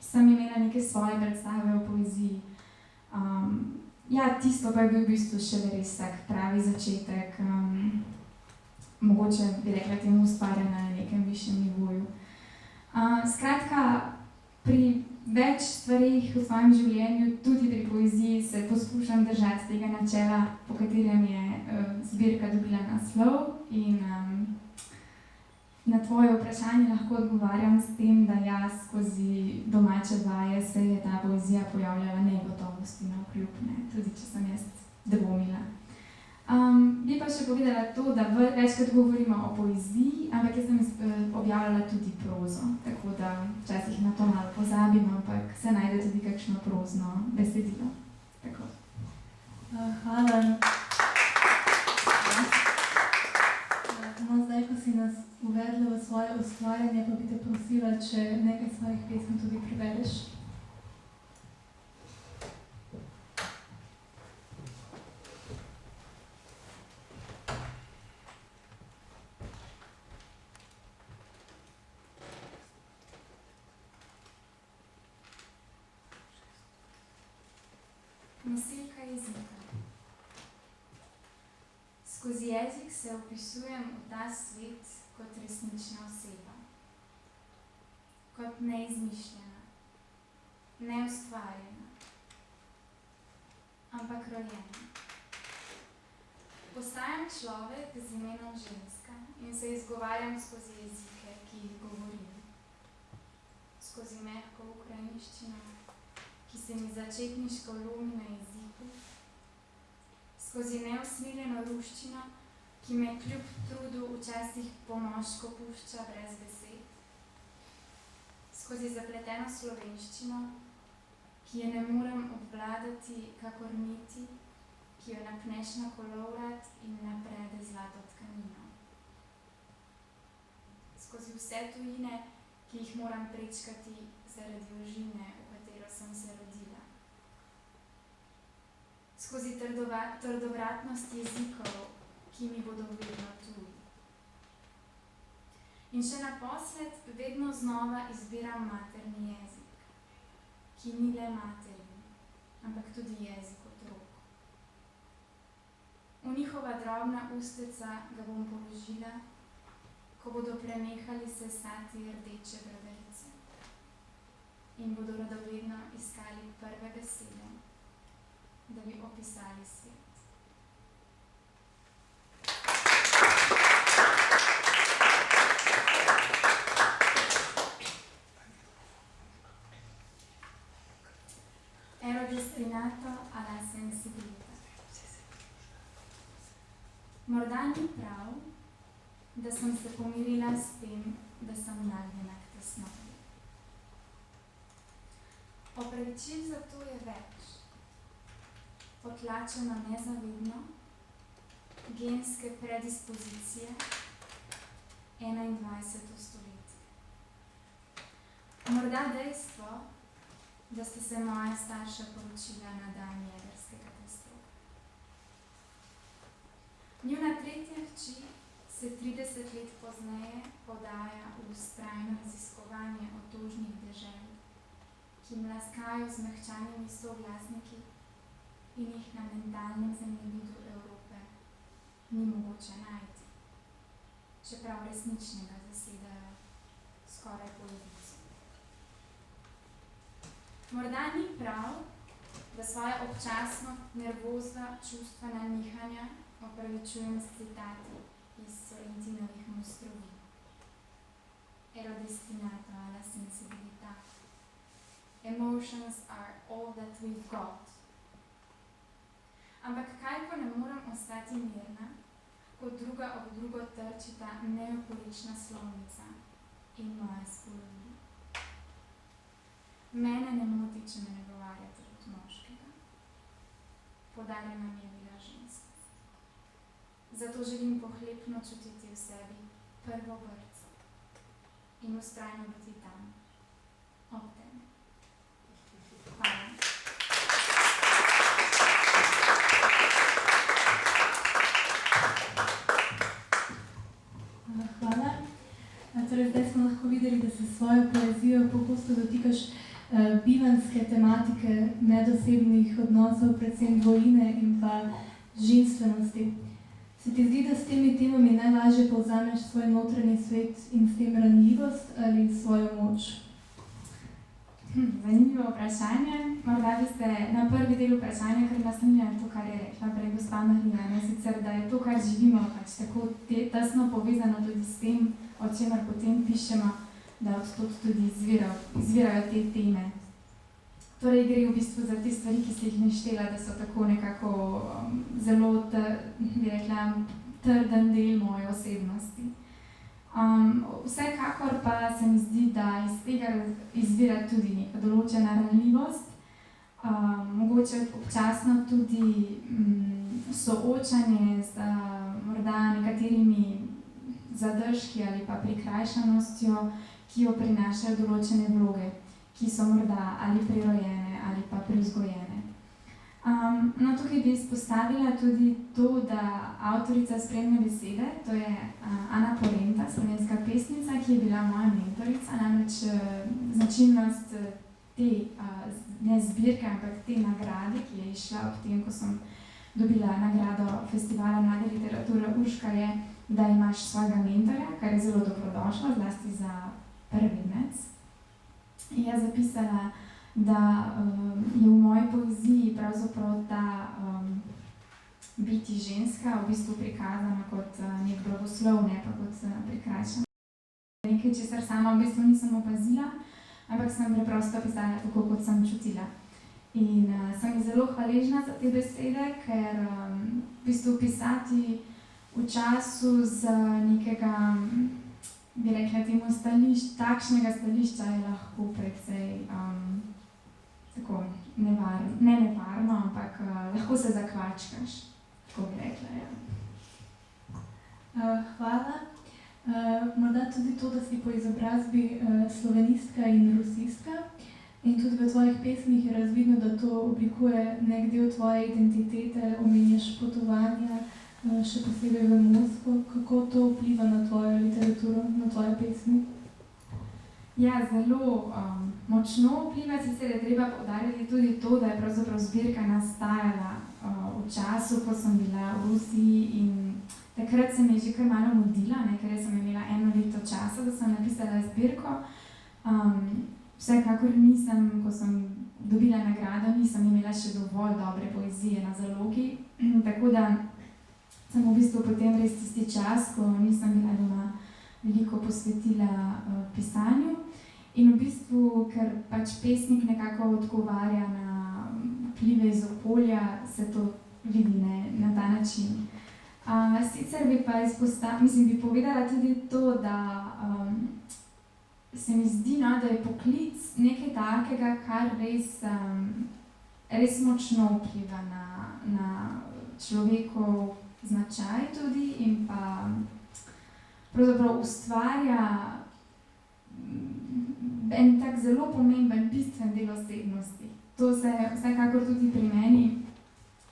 sem imela neke svoje predstave o poeziji. Tisto pa je bil v bistvu še res tak pravi začetek, mogoče bi rekla temu ustvarjanja na nekem višjem nivoju. Skratka, pri več stvarih v svojem življenju, tudi pri poeziji, se poskušam držati tega načela, po katerem je zbirka dobila naslov, in na tvoje vprašanje lahko odgovarjam s tem, da jaz skozi domače vaje se je ta poezija pojavljala negotovosti navkljub, tudi če sem jaz dvomila. Bi pa še povedala to, da večkrat govorimo o poeziji, ampak jaz sem objavljala tudi prozo, tako da včasih na to malo pozabim, ampak se najde tudi kakšno prozno besedilo. Tako. Hvala. No, zdaj, ko si nas uvedla v svoje ustvarjanje, pa bi te prosila, če nekaj svojih pesem tudi prebereš. Nosilka jezika. Skozi jezik se opisujem v ta svet kot resnična oseba. Kot neizmišljena, neustvarjena, ampak rojena. Postajam človek z imenom ženska in se izgovarjam skozi jezike, ki jih govorim. Skozi mehko ukrajinščino, ki se mi začetniško lomi na jeziku, skozi neusmiljeno ruščino, ki me kljub trudu včasih pomožko pušča brez besed, skozi zapleteno slovenščino, ki je ne morem obvladati kakor niti, ki jo napneš na kolovrat in naprede zlato tkanino. Skozi vse tujine, ki jih moram prečkati zaradi ožine, v katero sem se rodila. Skozi trdovratnost jezikov, ki mi bodo vedno tuji. In še naposled vedno znova izbiram materni jezik, ki ni le materin, ampak tudi jezik otrok. V njihova drobna ustnica ga bom položila, ko bodo prenehali sesati rdeče bradavice in bodo radovedno iskali prve besede, da bi opisali svet. Ero destinato alla sensibilità. Morda ni prav, da sem se pomirila s tem, da sem nagnjena k tesnobi. Opravičil za to je več. Potlačeno nezavedno, genske predispozicije, 21. stoletje. Morda dejstvo, da sta se moja starša poročila na dan jedrske katastrofe. Njuna tretja hči se 30 let pozneje podaja v vztrajno raziskovanje otožnih dežel, ki mlaskajo z mehčanimi soglasniki in jih na mentalnem zemljevidu Evrope ni mogoče najti, čeprav resničnega zasedajo skoraj polovico. Morda ni prav, da svoje občasno nervozna čustvena nihanja opravičujem s citati iz Sorrentinovih Mostrovij. Ero destinato alla sensibilità. Emotions are all that we've got. Ampak kaj, ko ne morem ostati mirna, ko druga ob drugo trčita neopolična slovnica in moja spolovina. Mene ne moti, če me nagovarjate od moškega. Podarjena mi je bila ženska. Zato želim pohlepno čutiti v sebi prvo brco in vztrajno biti tam, ob tem. Hvala. Hvala. Torej, zdaj smo lahko videli, da se s svojo poezijo pogosto dotikaš bivanjske tematike medosebnih odnosov, predvsem dvojine in pa ženstvenosti. Se ti zdi, da s temi temami najlažje povzameš svoj notranji svet in s tem ranljivost ali svojo moč? Zanimivo vprašanje. Morda bi se na prvi del vprašanja, ker naslednja to, kar je rekla prej gospa Marija, ne sicer, da je to, kar živimo, pač tako tesno povezano tudi s tem, o čemer potem pišemo, da odtod tudi izvirajo te teme. Torej gre v bistvu za te stvari, ki si jih naštela, da so tako nekako zelo, bi rekla, trden del moje osebnosti. Vsekakor pa se mi zdi, da iz tega izvira tudi neka določena ranljivost, mogoče občasno tudi soočanje z morda nekaterimi zadržki ali pa prikrajšanostjo, ki jo prinašajo določene vloge, ki so morda ali prirojene ali pa privzgojene. No, tukaj bi izpostavila tudi to, da avtorica Spremne besede, to je Ana Polenta, slovenska pesnica, ki je bila moja mentorica, namreč značilnost te, ne zbirke, ampak te nagrade, ki je išla ob tem, ko sem dobila nagrado Festivala mlade literature Urška, je, da imaš svojega mentorja, kar je zelo dobrodošlo, zlasti za prvenec. In je zapisala, da je v moji poeziji pravzaprav ta biti ženska v bistvu prikazana kot nek blagoslov, ne pa kot prikrajšana. Nekaj, česar sama v bistvu nisem opazila, ampak sem preprosto pisala tako, kot sem čutila. In sem zelo hvaležna za te besede, ker v bistvu pisati v času z nekega, bi rekla temu, takšnega stališča je lahko precej tako nevarno, ampak lahko se zakvačkaš, tako bi rekla, ja. Hvala. Morda tudi to, da si po izobrazbi slovenistka in rusistka in tudi v tvojih pesmih je razvidno, da to oblikuje nek del tvoje identitete, omenjaš potovanja, še posebej v Moskvo. Kako to vpliva na tvojo literaturo, na tvoje pesmi? Ja, zelo močno vpliva, sicer je treba poudariti tudi to, da je pravzaprav zbirka nastajala v času, ko sem bila v Rusiji in takrat se mi je že kar malo mudila, ne, ker sem imela 1 leto časa, da sem napisala zbirko. Vsekakor nisem, ko sem dobila nagrado, nisem imela še dovolj dobre poezije na zalogi, tako da sem v bistvu potem res tisti čas, ko nisem bila doma, veliko posvetila pisanju. In v bistvu, ker pač pesnik nekako odgovarja na vplive iz okolja, se to vidi na ta način. Sicer bi pa bi povedala tudi to, da se mi zdi, no, da je poklic nekaj takega, kar res močno vpliva na človekov značaj tudi in pa pravzaprav ustvarja en tak zelo pomemben, bistven del osebnosti. To se vsekakor tudi pri meni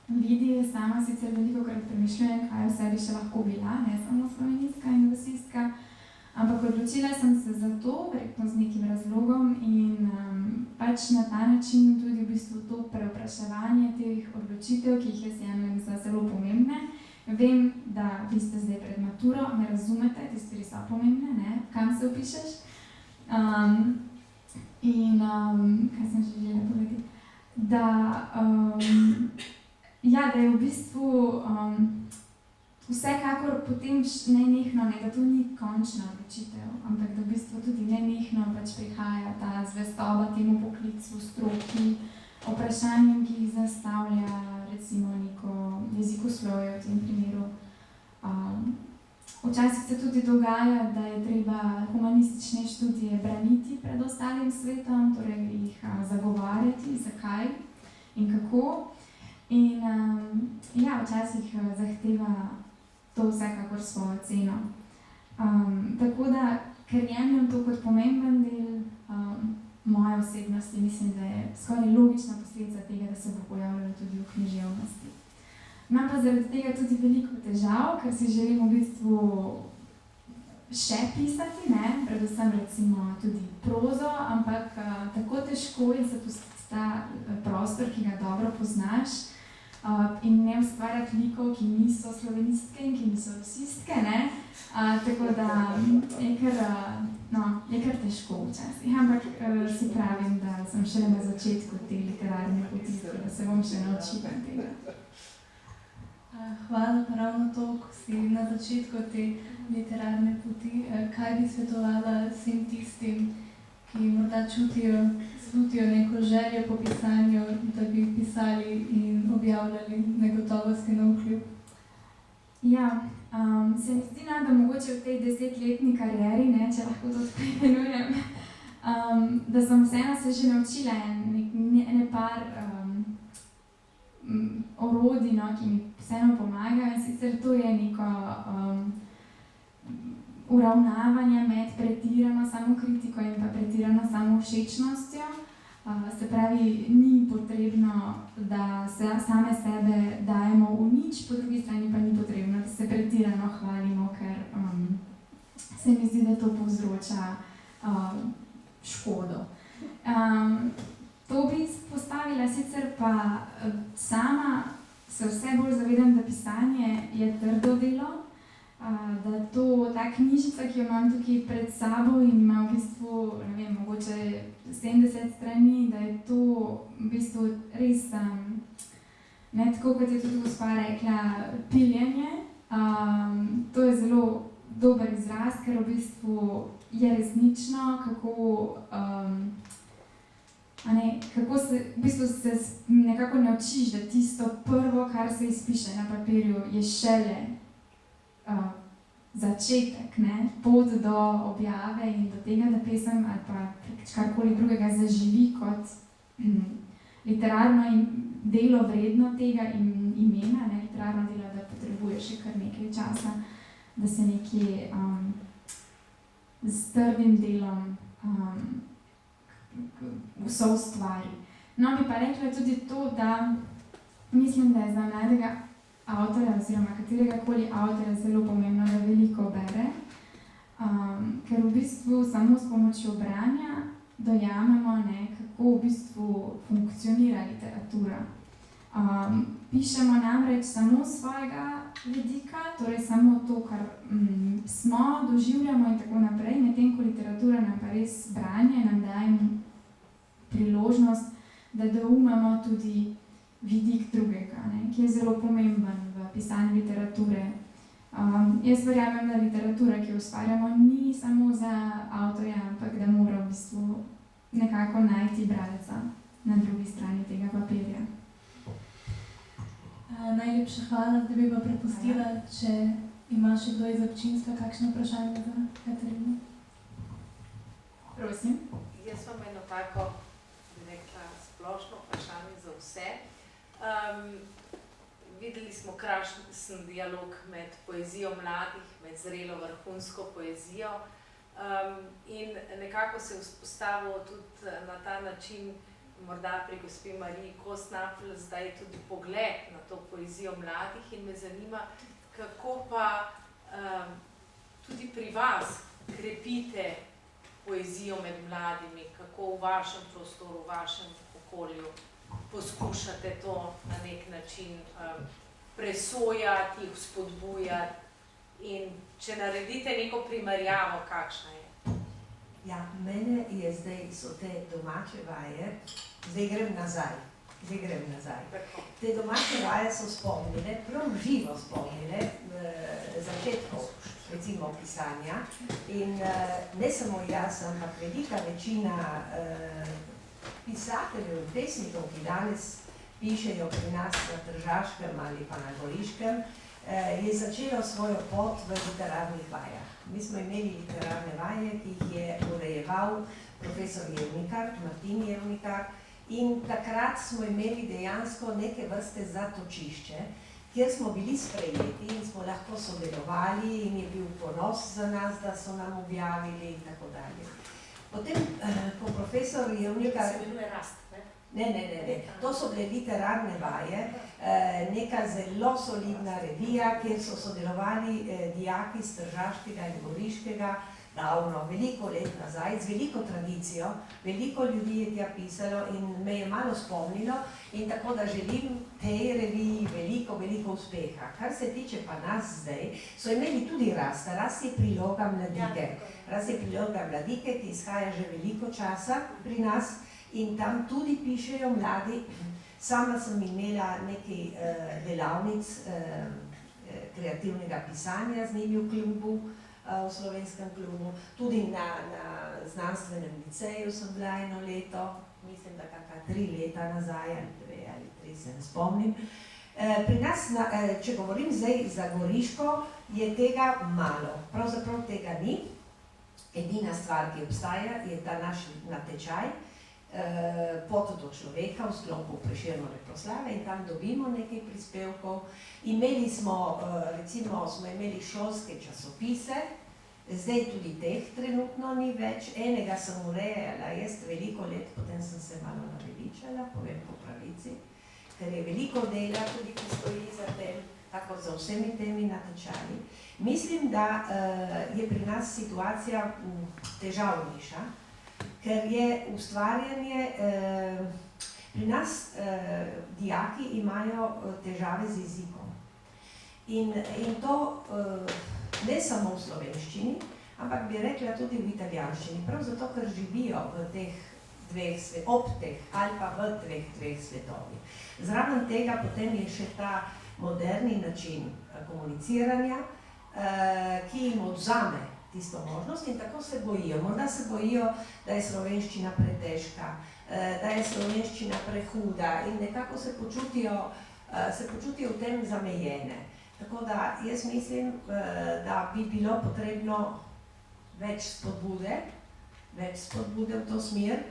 vidi, sama sicer velikokrat premišljujem, kaj vse bi še lahko bila, ne samo slovenistka in basistka, ampak odločila sem se za to, verjetno z nekim razlogom in pač na ta način tudi v bistvu to preopraševanje teh odločitev, ki jih jaz jemljem za zelo pomembne. Vem, da vi ste zdaj pred maturo, me razumete, te stvari so pomembne, ne, kam se vpišeš. Kaj sem že želela povedati? Da je v bistvu vsekakor potem nenehno, da to ni končna odločitev, ampak da v bistvu tudi nenehno pač prihaja ta zvestoba temu poklicu, stroki, vprašanjem, ki jih zastavlja recimo neko jezikoslovje v tem primeru. Včasih se tudi dogaja, da je treba humanistične študije braniti pred ostalim svetom, torej jih zagovarjati, zakaj in kako. In včasih zahteva to vsekakor svojo ceno. Tako da, ker jemljem to kot pomemben del moje osebnosti, mislim, da je skoraj logična posledica tega, da se bo pojavljalo tudi v književnosti. Imam pa zaradi tega tudi veliko težav, ker si želim v bistvu še pisati, ne, predvsem recimo tudi prozo, ampak tako težko je se pustiti ta prostor, ki ga dobro poznaš, in ne ustvarjati likov, ki niso slovenistke in ki niso basistke, ne, tako da je kar težko včasih, ampak si pravim, da sem šele na začetku te literarne poti, da se bom še naučila tega. Hvala pa ravno to, ko si na začetku te literarne poti. Kaj bi svetovala vsem tistim, ki morda čutijo neko željo po pisanju, da bi pisali in objavljali negotovosti navkljub? Se mi zdi, da mogoče v tej 10-letni karieri, ne, če lahko to tako imenujem, da sem vseeno se že naučila ene par orodij, no, ki mi vseeno pomagajo, in sicer to je neko uravnavanje med pretirano samokritiko in pa pretirano samovšečnostjo. Se pravi, ni potrebno, da se same sebe dajemo v nič, po drugi strani pa ni potrebno, da se pretirano hvalimo, ker se mi zdi, da to povzroča škodo. To bi izpostavila, sicer pa sama se vse bolj zavedam, da pisanje je trdo delo, da ta knjižica, ki jo imam tukaj pred sabo in ima v bistvu, ne vem, mogoče 70 strani, da je to v bistvu res, ne tako, kot je tudi gospa rekla, piljenje. To je zelo dober izraz, ker v bistvu je resnično, kako se v bistvu se nekako naučiš, da tisto prvo, kar se izpiše na papirju, je šele začetek, ne? Pot do objave in do tega, da pesem ali pa karkoli drugega zaživi kot literarno delo vredno tega imena, ne? Literarno delo, da potrebuje še kar nekaj časa, da se nekje s trdim delom vso ustvari. No, bi pa rekla tudi to, da mislim, da je za mladega avtorja oziroma kateregakoli avtorja zelo pomembno, da veliko bere, ker v bistvu samo s pomočjo branja dojamemo, ne, kako v bistvu funkcionira literatura. Pišemo namreč samo svojega vidika, torej samo to, kar smo, doživljamo in tako naprej, medtem ko literatura nam pa res branje, nam daje priložnost, da doumemo tudi vidik drugega, ne, ki je zelo pomemben v pisanju literature. Jaz verjamem, da literatura, ki jo ustvarjamo, ni samo za avtorja, ampak da mora v bistvu nekako najti bralca na drugi strani tega papirja. Najlepša hvala, da bi pa prepustila, če ima še kdo iz občinstva kakšno vprašanje za Katarino. Prosim. Jaz imam eno tako, bi rekla, splošno vprašanje za vse. Videli smo krasni dialog med poezijo mladih, med zrelo vrhunsko poezijo in nekako se je vzpostavilo tudi na ta način, morda pri gospe Mariji Kostnapl, zdaj tudi pogled na to poezijo mladih in me zanima, kako pa tudi pri vas krepite poezijo med mladimi, kako v vašem prostoru, v vašem okolju poskušate to na nek način presojati, jih spodbujati in če naredite neko primerjavo, kakšna je? Ja, mene je zdaj, so te domače vaje, zdaj grem nazaj. Te domače vaje so spomnile, prav živo spomnile začetkov, recimo pisanja. In ne samo jaz, ampak velika večina pisateljev in pesnikov, ki danes pišejo pri nas na Tržaškem ali pa na Goriškem, je začelo svojo pot v literarnih vajah. Mi smo imeli literarne vaje, ki jih je urejeval profesor Jevnikar, Martin Jevnikar, in takrat smo imeli dejansko neke vrste zatočišče, kjer smo bili sprejeti in smo lahko sodelovali in je bil ponos za nas, da so nam objavili in tako dalje. Potem, ko profesor Jevnikar... Se imenuje Rast, ne? Ne. To so bile literarne vaje, neka zelo solidna revija, kjer so sodelovali dijaki iz Tržaškega in Goriškega, davno, veliko let nazaj, z veliko tradicijo, veliko ljudi je tja pisalo in me je malo spomnilo in tako da želim tej reviji veliko uspeha. Kar se tiče pa nas zdaj, so imeli tudi Rast. Rast je priloga Mladike. Rast je priloga Mladike, ki izhaja že veliko časa pri nas in tam tudi pišejo mladi. Sama sem imela nekaj delavnic kreativnega pisanja z njimi v klubu, v slovenskem klubu, tudi na znanstvenem liceju sem bila eno leto, mislim, da kakšna 3 leta nazaj, ali 2 ali 3, se ne spomnim. Pri nas, če govorim zdaj za Goriško, je tega malo, pravzaprav tega ni. Edina stvar, ki obstaja, je ta naš natečaj, Pot do človeka v sklopu Prešernove proslave in tam dobimo nekaj prispevkov. Imeli smo, recimo, smo imeli šolske časopise, zdaj tudi teh trenutno ni več. Enega sem urejala jaz veliko let, potem sem se malo naveličala, povem po pravici, ker je veliko dela tudi, ki stoji za tem, tako za vsemi temi natečaji. Mislim, da je pri nas situacija težavnejša, ker je ustvarjanje, pri nas dijaki imajo težave z jezikom. In to ne samo v slovenščini, ampak bi rekla tudi v italijanščini, prav zato, ker živijo v teh ob teh ali pa v dveh svetovih. Zraven tega potem je še ta moderni način komuniciranja, ki jim odvzame tisto možnost in tako se bojijo. Morda se bojijo, da je slovenščina pretežka, da je slovenščina prehuda in nekako se počutijo v tem zamejene. Tako da jaz mislim, da bi bilo potrebno več spodbude v to smer,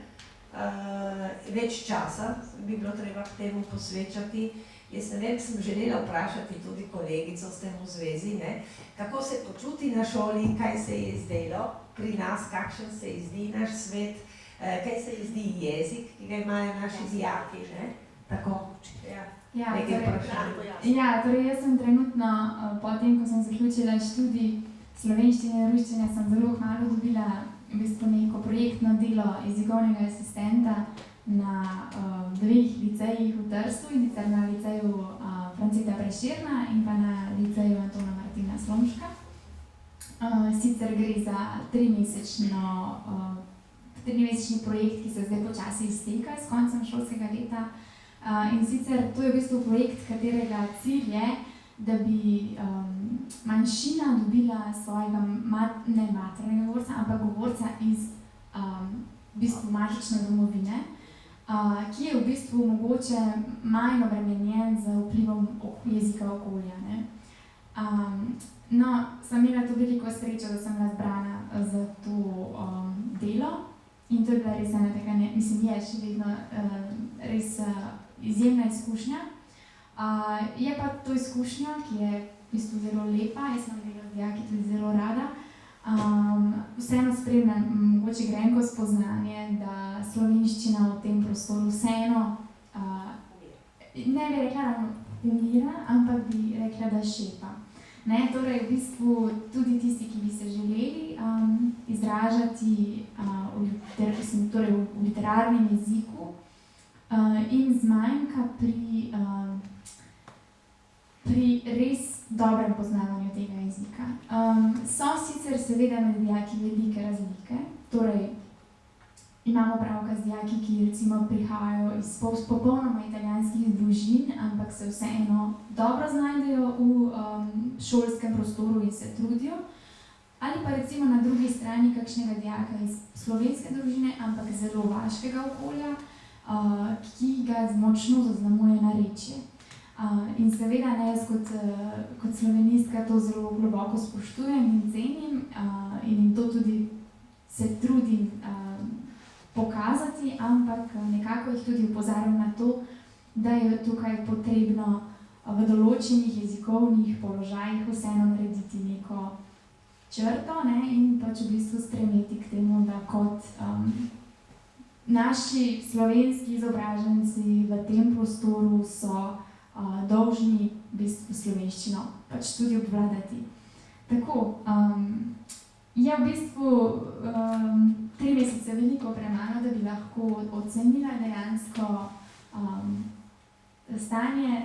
več časa bi bilo treba k temu posvečati. Jaz ne vem, sem želela vprašati tudi kolegico s tem v zvezi, kako se počuti na šoli in kaj se je zdelo pri nas, kakšen se je zdi naš svet, kaj se je zdi jezik, ki ga imajo naši dijaki, tako, nekaj vprašanje. Torej jaz sem trenutno, potem, ko sem zaključila študij slovenščine in ruščine, sem zelo kmalu dobila v bistvu neko projektno delo jezikovnega asistenta na 2 licejih v Trstu, in sicer na liceju Franceta Prešerna in pa na liceju Antona Martina Slomška. Sicer gre za 3-mesečno trimesečni projekt, ki se zdaj počasi izteka s koncem šolskega leta. In sicer to je v bistvu projekt, katerega cilj je, da bi manjšina dobila svojega ne maternega govorca, ampak govorca iz v bistvu matične domovine, ki je v bistvu mogoče manj obremenjen z vplivom jezika okolja. Ne? No, sem imela to veliko srečo, da sem bila zbrana za to delo in to je bila res ena tega, mislim, je še vedno res izjemna izkušnja. Je pa to izkušnja, ki je v bistvu zelo lepa, jaz sem dela z dijaki tudi zelo rada. Vseeno spremljam mogoče grenko spoznanje, da slovenščina v tem prostoru vseeno ne bi rekla ravno umira, ampak bi rekla, da šepa. Ne, torej v bistvu tudi tisti, ki bi se želeli izražati torej v literarnem jeziku in zmanjka pri res dobrem poznavanju tega jezika. So sicer seveda med dijaki velike razlike, torej imamo pravka z dijaki, ki recimo prihajajo iz popolnoma italijanskih družin, ampak se vseeno dobro znajdejo v šolskem prostoru in se trudijo. Ali pa recimo na drugi strani kakšnega dijaka iz slovenske družine, ampak zelo vaškega okolja, ki ga močno zaznamuje narečje. In seveda ne, jaz kot slovenistka to zelo globoko spoštujem in cenim in to tudi se trudim pokazati, ampak nekako jih tudi opozarjam na to, da je tukaj potrebno v določenih jezikovnih položajih vseeno narediti neko črto, ne, in pač v bistvu stremeti k temu, da kot naši slovenski izobraženci v tem prostoru so dolžni v bistvu slovenščino pač tudi obvladati. Tako, je v bistvu 3 mesece veliko premalo, da bi lahko ocenila dejansko stanje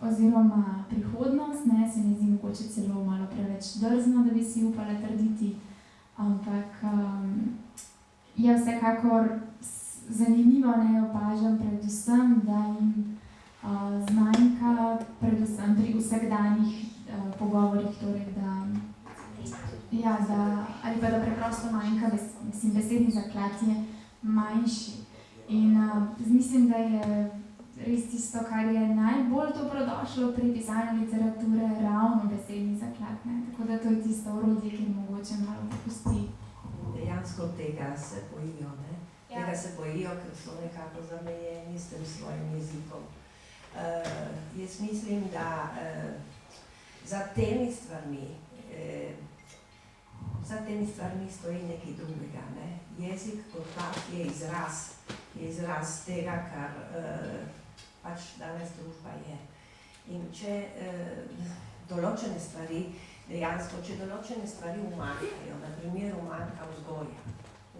oziroma prihodnost, ne, se mi zdi mogoče celo malo preveč drzno, da bi si upala trditi, ampak je vsekakor zanimivo, ne, opažam predvsem, da jim zmanjka predvsem pri vsakdanjih pogovorih, torej ali pa da preprosto manjka, mislim, besedni zaklad je manjši. In mislim, da je res tisto, kar je najbolj dobrodošlo pri pisanju literature, ravno besedni zaklad. Ne? Tako da to je tisto orodje, ki mogoče malo popusti. Dejansko tega se bojijo, ne? Ja. Tega se bojijo, ker so nekako zamejeni s tem svojim jezikom. Jaz mislim, da za temi stvarmi stoji nekaj drugega. Ne? Jezik kot tak je izraz tega, kar pač danes družba je. In če določene stvari umanjkajo, na primer umanjka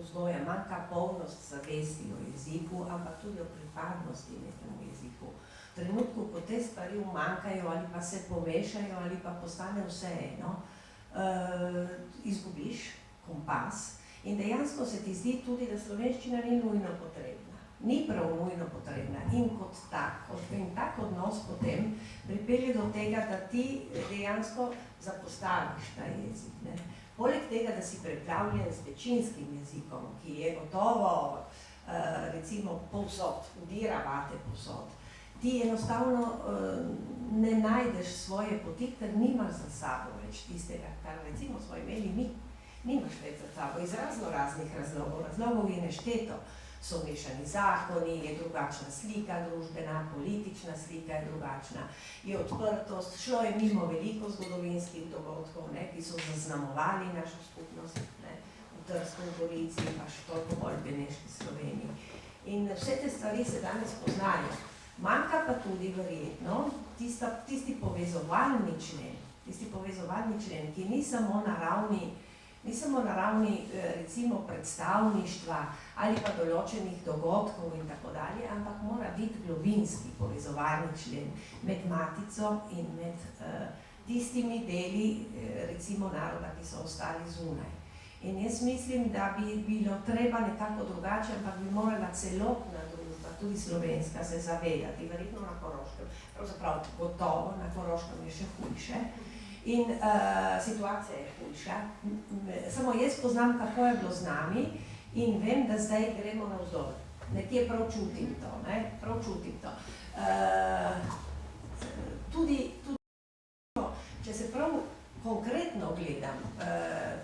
vzgoja, manjka polnost zavesti o jeziku, ampak tudi o pripadnosti nekemu jeziku. V trenutku, ko te stvari umanjkajo ali pa se pomešajo ali pa postane vseeno, izgubiš kompas in dejansko se ti zdi tudi, da slovenščina ni nujno potrebna. Ni prav nujno potrebna in kot tak odnos potem pripelje do tega, da ti dejansko zapostaviš ta jezik. Ne? Poleg tega, da si preplavljen s večinskim jezikom, ki je gotovo recimo povsod, vdira vate povsod, ti enostavno ne najdeš svoje poti, ker nimaš za sabo več tistega, kar recimo smo imeli mi. Nimaš več za sabo iz raznih razlogov. Razlogov je nešteto. So mešani zakoni, je drugačna slika družbena, politična slika je drugačna, je odprtost, šlo je mimo veliko zgodovinskih dogodkov, ne, ki so zaznamovali našo skupnost, ne, v Trstu, v Gorici, pa še toliko bolj v Beneški Sloveniji. In vse te stvari se danes poznajo. Manjka pa tudi verjetno tisti povezovalni člen, ki ni samo na ravni recimo predstavništva ali pa določenih dogodkov in tako dalje, ampak mora biti globinski povezovalni člen med matico in med tistimi deli recimo naroda, ki so ostali zunaj. In jaz mislim, da bi bilo treba nekako drugače, ampak bi morala celotna družba, tudi slovenska, se zavedati, verjetno na Koroškem, pravzaprav gotovo, na Koroškem je še hujše. In situacija je hujša. Samo jaz poznam, kako je bilo z nami in vem, da zdaj gremo navzdol. Nekje prav čutim to, ne? Prav čutim to. Tudi, če se prav konkretno gledam,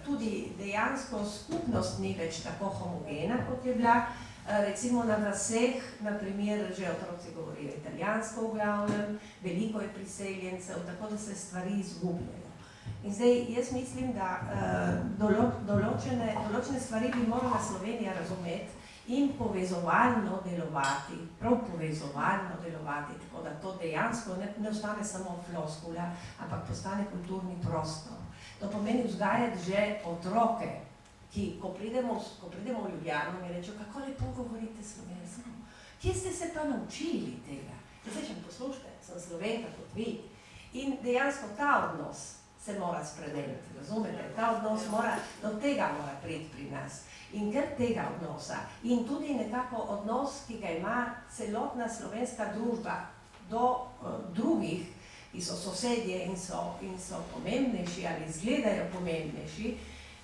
tudi dejansko skupnost ni več tako homogena, kot je bila. Recimo na vseh, na primer, že otroci govorijo italijansko v glavnem, veliko je priseljencev, tako da se stvari izgubljajo. In zdaj jaz mislim, da določene stvari bi morala Slovenija razumeti in povezovalno delovati, prav povezovalno delovati, tako da to dejansko ne ostane samo floskula, ampak postane kulturni prostor. To pomeni vzgajati že otroke, ki, ko pridemo v Ljubljano, mi rečejo, kako lepo govorite slovensko. Kje ste se pa naučili tega? Jaz rečem, poslušajte, sem Slovenka kot vi. In dejansko ta odnos se mora spremeniti, razumete? Ta odnos do tega mora priti pri nas. In ker tega odnosa in tudi nekako odnos, ki ga ima celotna slovenska družba do drugih, ki so sosedje in so pomembnejši ali izgledajo pomembnejši,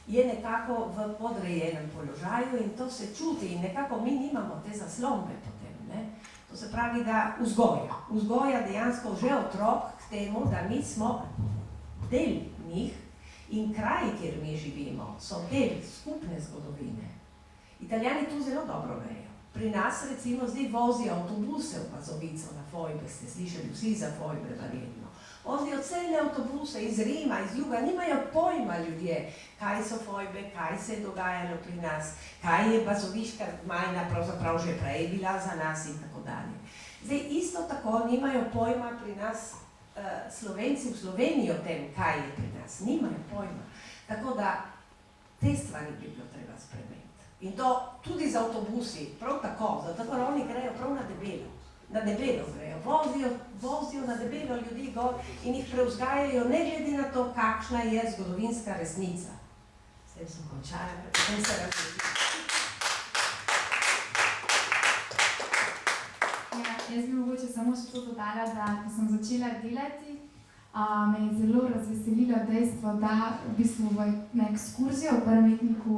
je nekako v podrejenem položaju in to se čuti in nekako mi nimamo te zaslombe potem, ne? To se pravi, da vzgoja dejansko že otrok k temu, da mi smo del njih in kraji, kjer mi živimo, so del skupne zgodovine. Italijani tu zelo dobro vejo. Pri nas recimo zdaj vozijo avtobuse v Bazovico na Fojbe, ste slišali vsi za Fojbe verjetno. Vozijo cele avtobuse iz Rima, iz juga, nimajo pojma ljudje, kaj so Fojbe, kaj se je dogajalo pri nas, kaj je Bazoviška Majna pravzaprav že prej bila za nas in tako dalje. Zdaj isto tako nimajo pojma pri nas Slovenci v Sloveniji o tem, kaj je pri nas, nimajo pojma. Tako da te stvari bi bilo treba spremeniti. In to tudi z avtobusi, prav tako, zato ker oni grejo prav na debelo. Na debelo grejo, vozijo na debelo ljudi gor in jih prevzgajajo, ne glede na to, kakšna je zgodovinska resnica. S tem sem končala, potem se različila. Jaz bi mogoče samo še to dodala, da ko sem začela delati, me je zelo razveselilo dejstvo, da v bistvu na ekskurzijo v prvem letniku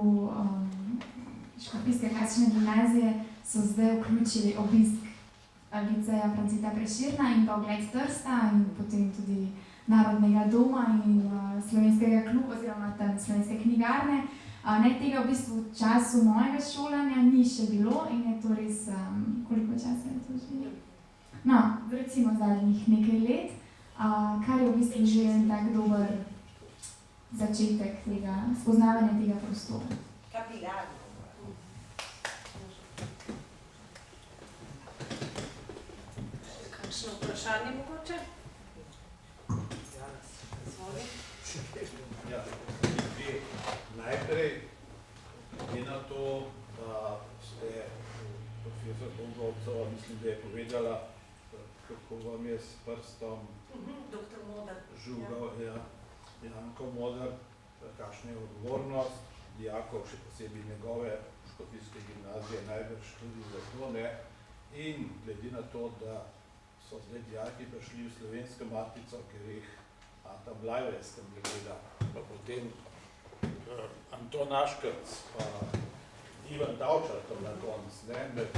Škofijske klasične gimnazije so zdaj vključili obisk liceja Franceta Prešerna in pa ogled Trsta in potem tudi Narodnega doma in slovenskega kluba oziroma tam slovenske knjigarne. Tega v bistvu v času mojega šolanja ni še bilo in je to res, koliko časa je to že? No, recimo zadnjih nekaj let, kar je v bistvu že en tak dober začetek tega, spoznavanja tega prostora. Kapilarno. Kakšno vprašanje mogoče? Izvoli. Ja, najprej, glede na to, da ste profesor Bogovcova, mislim, da je povedala, kako vam je s prstom žugal Janko Moder, kakšna je odgovornost dijakov, še posebej njegove škofijske gimnazije, najbrž tudi zato ne. In glede na to, da so zdaj dijaki prišli v Slovensko matico, ker jih Anta Blajves tam gleda, pa potem Anton Aškrc, pa Ivan Tavčar tam na konc, med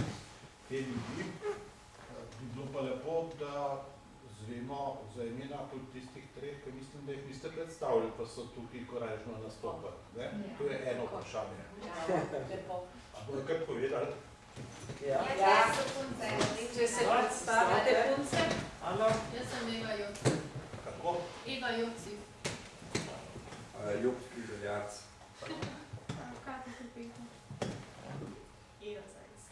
te ljudi, bi bilo pa lepo, da zvemo za imena tudi tistih treh, ki mislim, da jih niste predstavili, pa so tukaj korajžno nastopili. To je eno vprašanje. A bodo kar povedali? Ja, so punce. Če se predstavite punce? Jaz sem Eva Joci. Kako? Eva Joci. Ljubski Željac. Kako se pita? Eva Zajc.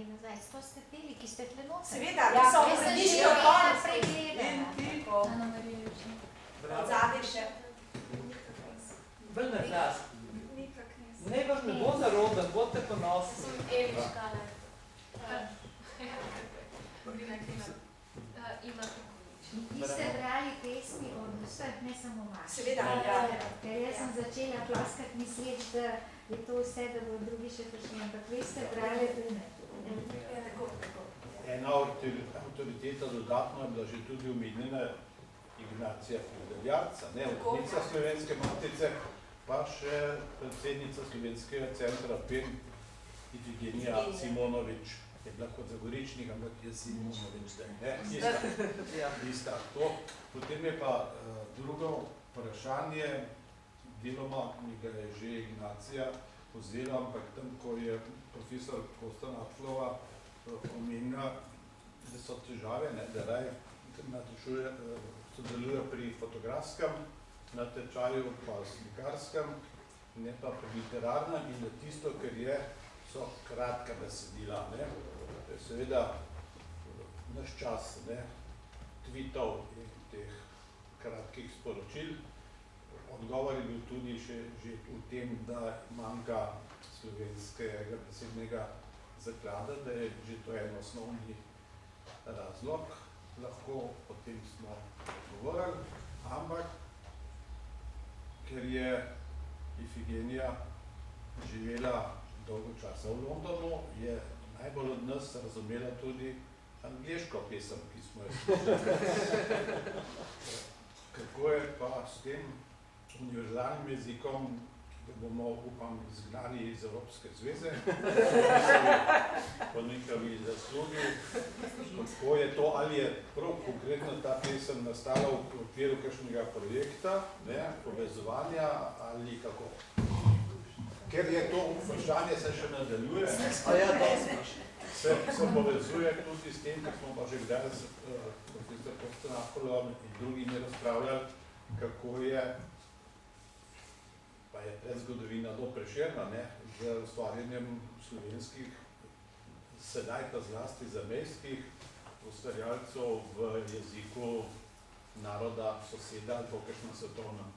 Eva Zajc, to ste peli, ki ste tle noce. Seveda, ki so predišli od konec. pregledala. Ana Marija Joci. Od zadej še. Bolj na glas. Nikak nisem. Ne, baš ne bo naroben, bodite ponosni. Sem Evi Škaler. Podina Klinar. Ima Kukovič. Vi ste brali pesmi od vseh, ne samo vas. Seveda, Ker jaz sem začela ploskati misleč, da je to vse, da bo drugi še prišli, ampak vi ste brali une. Ena avtoriteta dodatno je bila že tudi omenjena Ignacija Fideljarca, odličnica Slovenske matice, pa še predsednica Slovenskega centra PEN, Ifigenija Simonovič. Je bila kot Zagoričnik, ampak je Simonovič zdaj, ista. Potem je pa drugo vprašanje, deloma mi ga je že Ignacija vzela, ampak tam, ko je profesor Kosta Natlova omenila, da so težave, da raj sodeluje pri fotografskem natečaju, pa slikarskem, ne pa pri literarnem in na tisto, ker so kratka besedila. Seveda naš čas tweetov in teh kratkih sporočil. Odgovor je bil tudi že v tem, da manjka slovenskega besednega zaklada, da je že to en osnovni razlog, lahko o tem smo govorili, ampak ker je Ifigenija živela dolgo časa v Londonu, je najbolj od nas razumela tudi angleško pesem, ki smo jo slišali. Kako je pa s tem univerzalnim jezikom, da bomo, upam, izgnali iz Evropske zveze, po njihovi zaslugi, kako je to, ali je prav konkretno ta pesem nastala v okviru kakšnega projekta, povezovanja ali kako? Ker je to vprašanje se še nadaljuje, se povezuje tudi s tem, ker smo pa že kdaj s profesor Kostanapolom in drugimi razpravljali, kako je, pa je predzgodovina do Prešerna, z ustvarjanjem slovenskih, sedaj pa zlasti zamejskih ustvarjalcev v jeziku naroda, soseda ali pa v kakšnem svetovnem.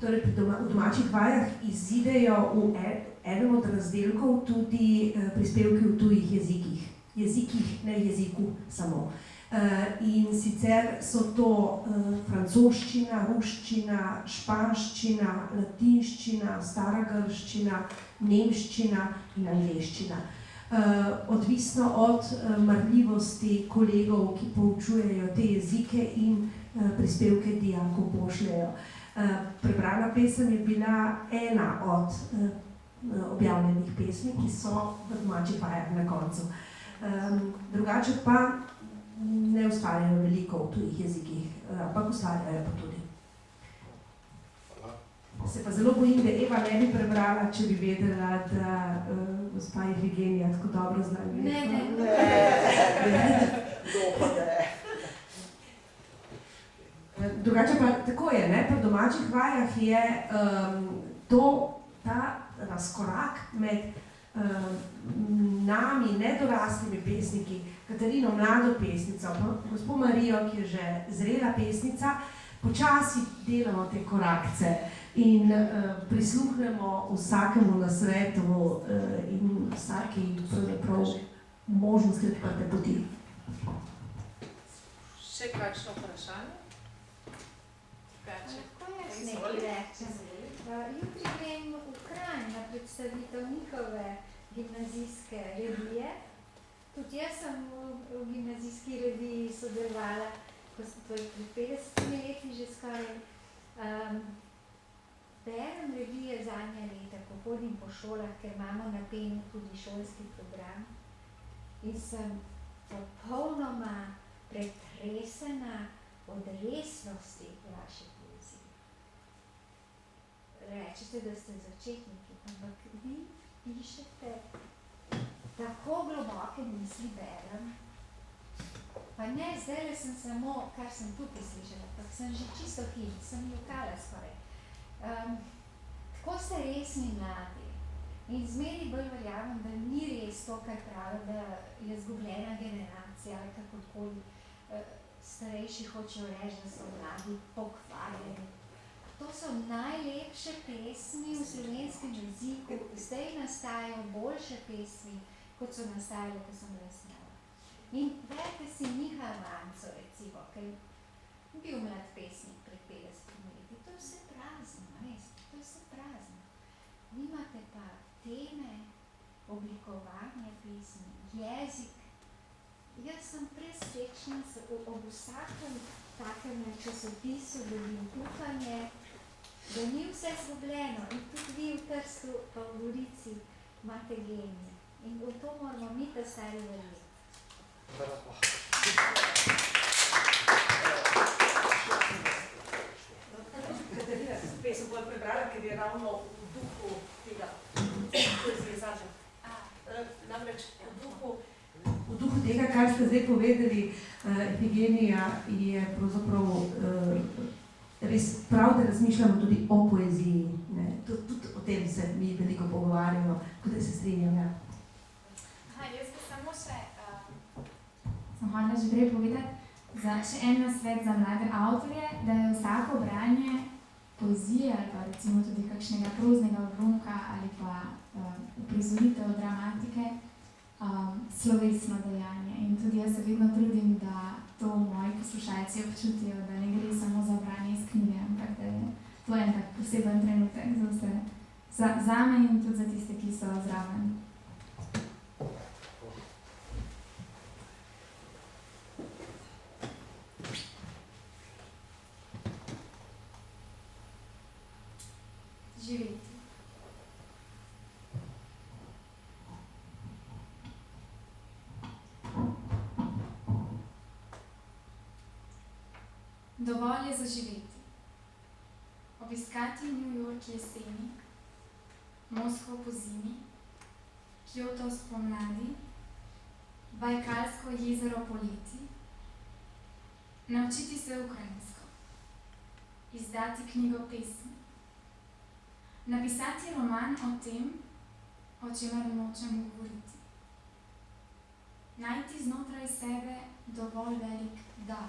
Torej, v domačih vajah izidejo v enem od razdelkov tudi prispevki v tujih jezikih, ne jeziku samo. In sicer so to francoščina, ruščina, španščina, latinščina, staragrščina, nemščina in angleščina. Odvisno od marljivosti kolegov, ki poučujejo te jezike in prispevke dijakov pošljejo. Prebrana pesem je bila ena od objavljenih pesmi, ki so v domačih vajah na koncu. Drugače pa ne ustvarjajo veliko v tujih jezikih, ampak ustvarjajo pa tudi. Se pa zelo bojim, da Eva ne bi prebrala, če bi vedela, da gospa Ifigenija tako dobro zna angleško. Drugače pa tako je, pri domačih vajah je ta razkorak med nami, nedoraslimi pesniki, Katarino, mlado pesnico, gospo Marijo, ki je že zrela pesnica, počasi delamo te korakce in prisluhnemo vsakemu nasvetu in vsaki pravzaprav možnosti odprte poti. Še kakšno vprašanje? Lahko jaz nekaj rečem. Jutri grem v Kranj na predstavitev njihove gimnazijske revije. Tudi jaz sem v gimnazijski reviji sodelovala, ko sem pred 50 leti že skoraj. Berem revije zadnja leta, ko hodim po šolah, ker imamo na PEN tudi šolski program. In sem popolnoma pretresena od resnosti vaše poezije. Rečete, da ste začetniki, ampak vi pišete tako globoke misli, berem. Pa ne, zdajle sem samo, kar sem tukaj slišala, ampak sem že čisto hit, sem jokala skoraj. Tako ste resni mladi in zmeri bolj verjamem, da ni res to, kar pravi, da je izgubljena generacija ali kakorkoli. Starejši hočejo reči, da so mladi pokvarjeni. To so najlepše pesmi v slovenskem jeziku. Zdaj nastajajo boljše pesmi, kot so nastajale, ko sem bila mlada. In berite si Miha Vanco, recimo. recimo, ki je bil mlad pesnik pred 50 leti, to je vse prazno, veste, to je vse prazno. Nimate pa teme, oblikovanje pesmi, jezik. Jaz sem presrečna, ob vsakem takem časopisu dobim upanje, da ni vse zgubljeno in tudi vi v Trstu pa v Gorici imate genije. In v to moramo mi ta stari verjeti. Bravo. Katarina, pesem bolj prebrala, ker je ravno v duhu tega, namreč v duhu tega, kar ste zdaj povedali, Ifigenija je pravzaprav res prav, da razmišljamo tudi o poeziji. Tudi o tem se mi veliko pogovarjamo, tudi se strinjam. Ja. Jaz bi samo še... Sem hotela že prej povedati za še en nasvet za mlade avtorje, da je vsako branje poezije ali pa recimo tudi kakšnega proznega odlomka ali pa uprizoritev dramatike slovesno dejanje. In tudi jaz se vedno trudim, da to moji poslušalci občutijo, da ne gre samo za branje iz knjige, ampak da je to en tak poseben trenutek za vse, zame in tudi za tiste, ki so zraven. Živeti. Dovolj je zaživeti. Obiskati New York jeseni, Moskvo po zimi, Kyoto spomladi, Bajkalsko jezero poleti, naučiti se ukrajinsko, izdati knjigo pesmi, napisati roman o tem, o čemer nočem govoriti, najti znotraj sebe dovolj velik dar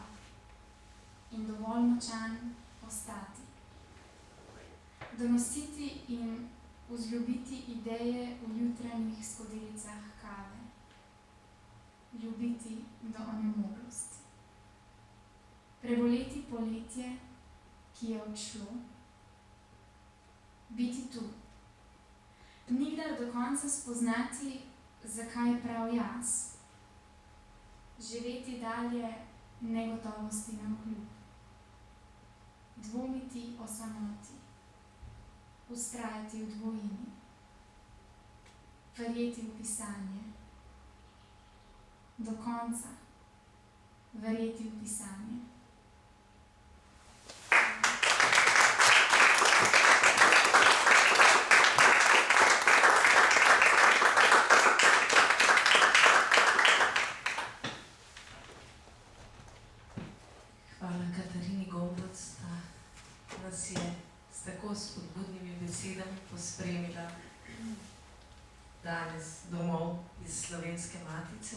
in dovolj močan ostati, donositi in vzljubiti ideje v jutranjih skodelicah kave, ljubiti do onemoglosti, preboleti poletje, ki je odšlo, biti tu, nikdar do konca spoznati, zakaj prav jaz, živeti dalje negotovosti navkljub, dvomiti o samoti, vztrajati v dvojini, verjeti v pisanje, do konca verjeti v pisanje. Hvala Katarini Gombac, da nas je s tako spodbudnimi besedami pospremila danes domov iz Slovenske matice.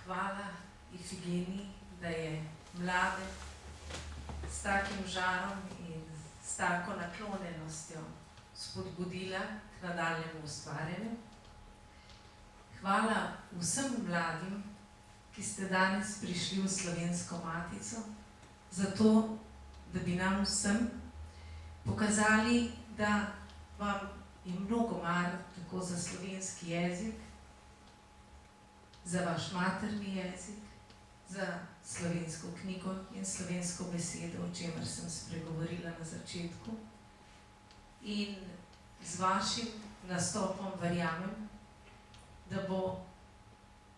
Hvala Ifigeniji, da je mlade s takim žarom in s tako naklonjenostjo spodbudila k nadaljnjemu ustvarjanju. Hvala vsem mladim, ki ste danes prišli v Slovensko matico, zato, da bi nam vsem pokazali, da vam je mnogo mar tako za slovenski jezik, za vaš materni jezik, za slovensko knjigo in slovensko besedo, o čemer sem spregovorila na začetku. In z vašim nastopom verjamem, da bo,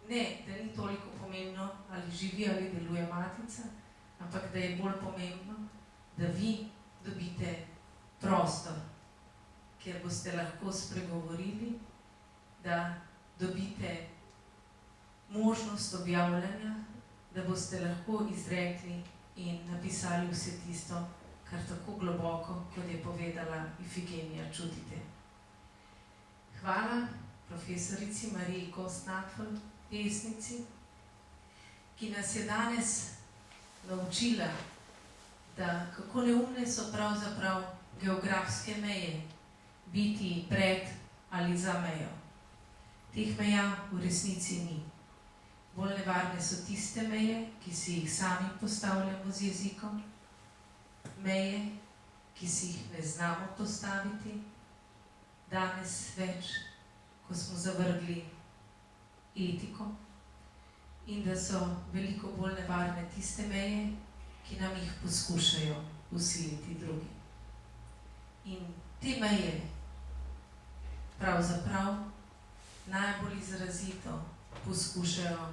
ne, da ni toliko pomembno, ali živi ali deluje matica, ampak da je bolj pomembno, da vi dobite prostor, kjer boste lahko spregovorili, da dobite možnost objavljanja, da boste lahko izrekli in napisali vse tisto, kar tako globoko, kot je povedala Ifigenija, čutite. Hvala profesorici Mariji Kostnapfel, pesnici, ki nas je danes naučila, da kako neumne so pravzaprav geografske meje, biti pred ali za mejo. Teh meja v resnici ni. Bolj nevarne so tiste meje, ki si jih sami postavljamo z jezikom, meje, ki si jih ne znamo postaviti, danes več, ko smo zavrgli etiko, in da so veliko bolj nevarne tiste meje, ki nam jih poskušajo vsiliti drugi. In te meje pravzaprav najbolj izrazito poskušajo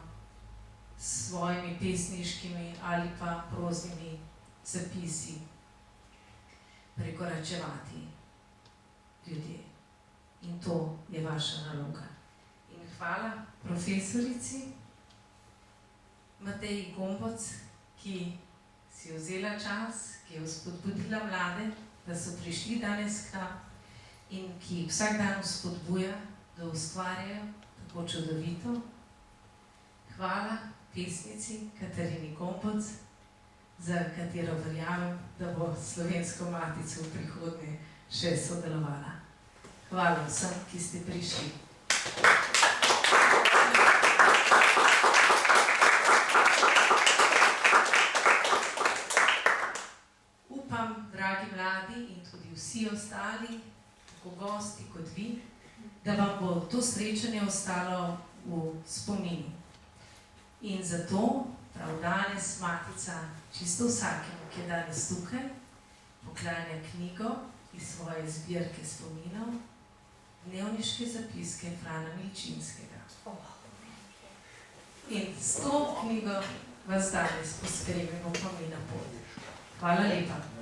s svojimi pesniškimi ali pa proznimi zapisi prekoračevati ljudje. In to je vaša naloga. In hvala profesorici Mateji Gomboc, ki si je vzela čas, ki je vzpodbudila mlade, da so prišli danes k nam in ki jih vsak dan vzpodbuja, da ustvarjajo tako čudovito. Hvala pesnici Katarini Gomboc, za katero verjamem, da bo s Slovensko matico v prihodnje še sodelovala. Hvala vsem, ki ste prišli. Upam, dragi mladi in tudi vsi ostali, tako gosti kot vi, da vam bo to srečanje ostalo v spominu. In zato prav danes Matica čisto vsakemu, ki je danes tukaj, poklanja knjigo iz svoje zbirke spominov, Dnevniške zapiske Frana Milčinskega. In s to knjigo vas danes pospremimo pa mi na pot. Hvala lepa.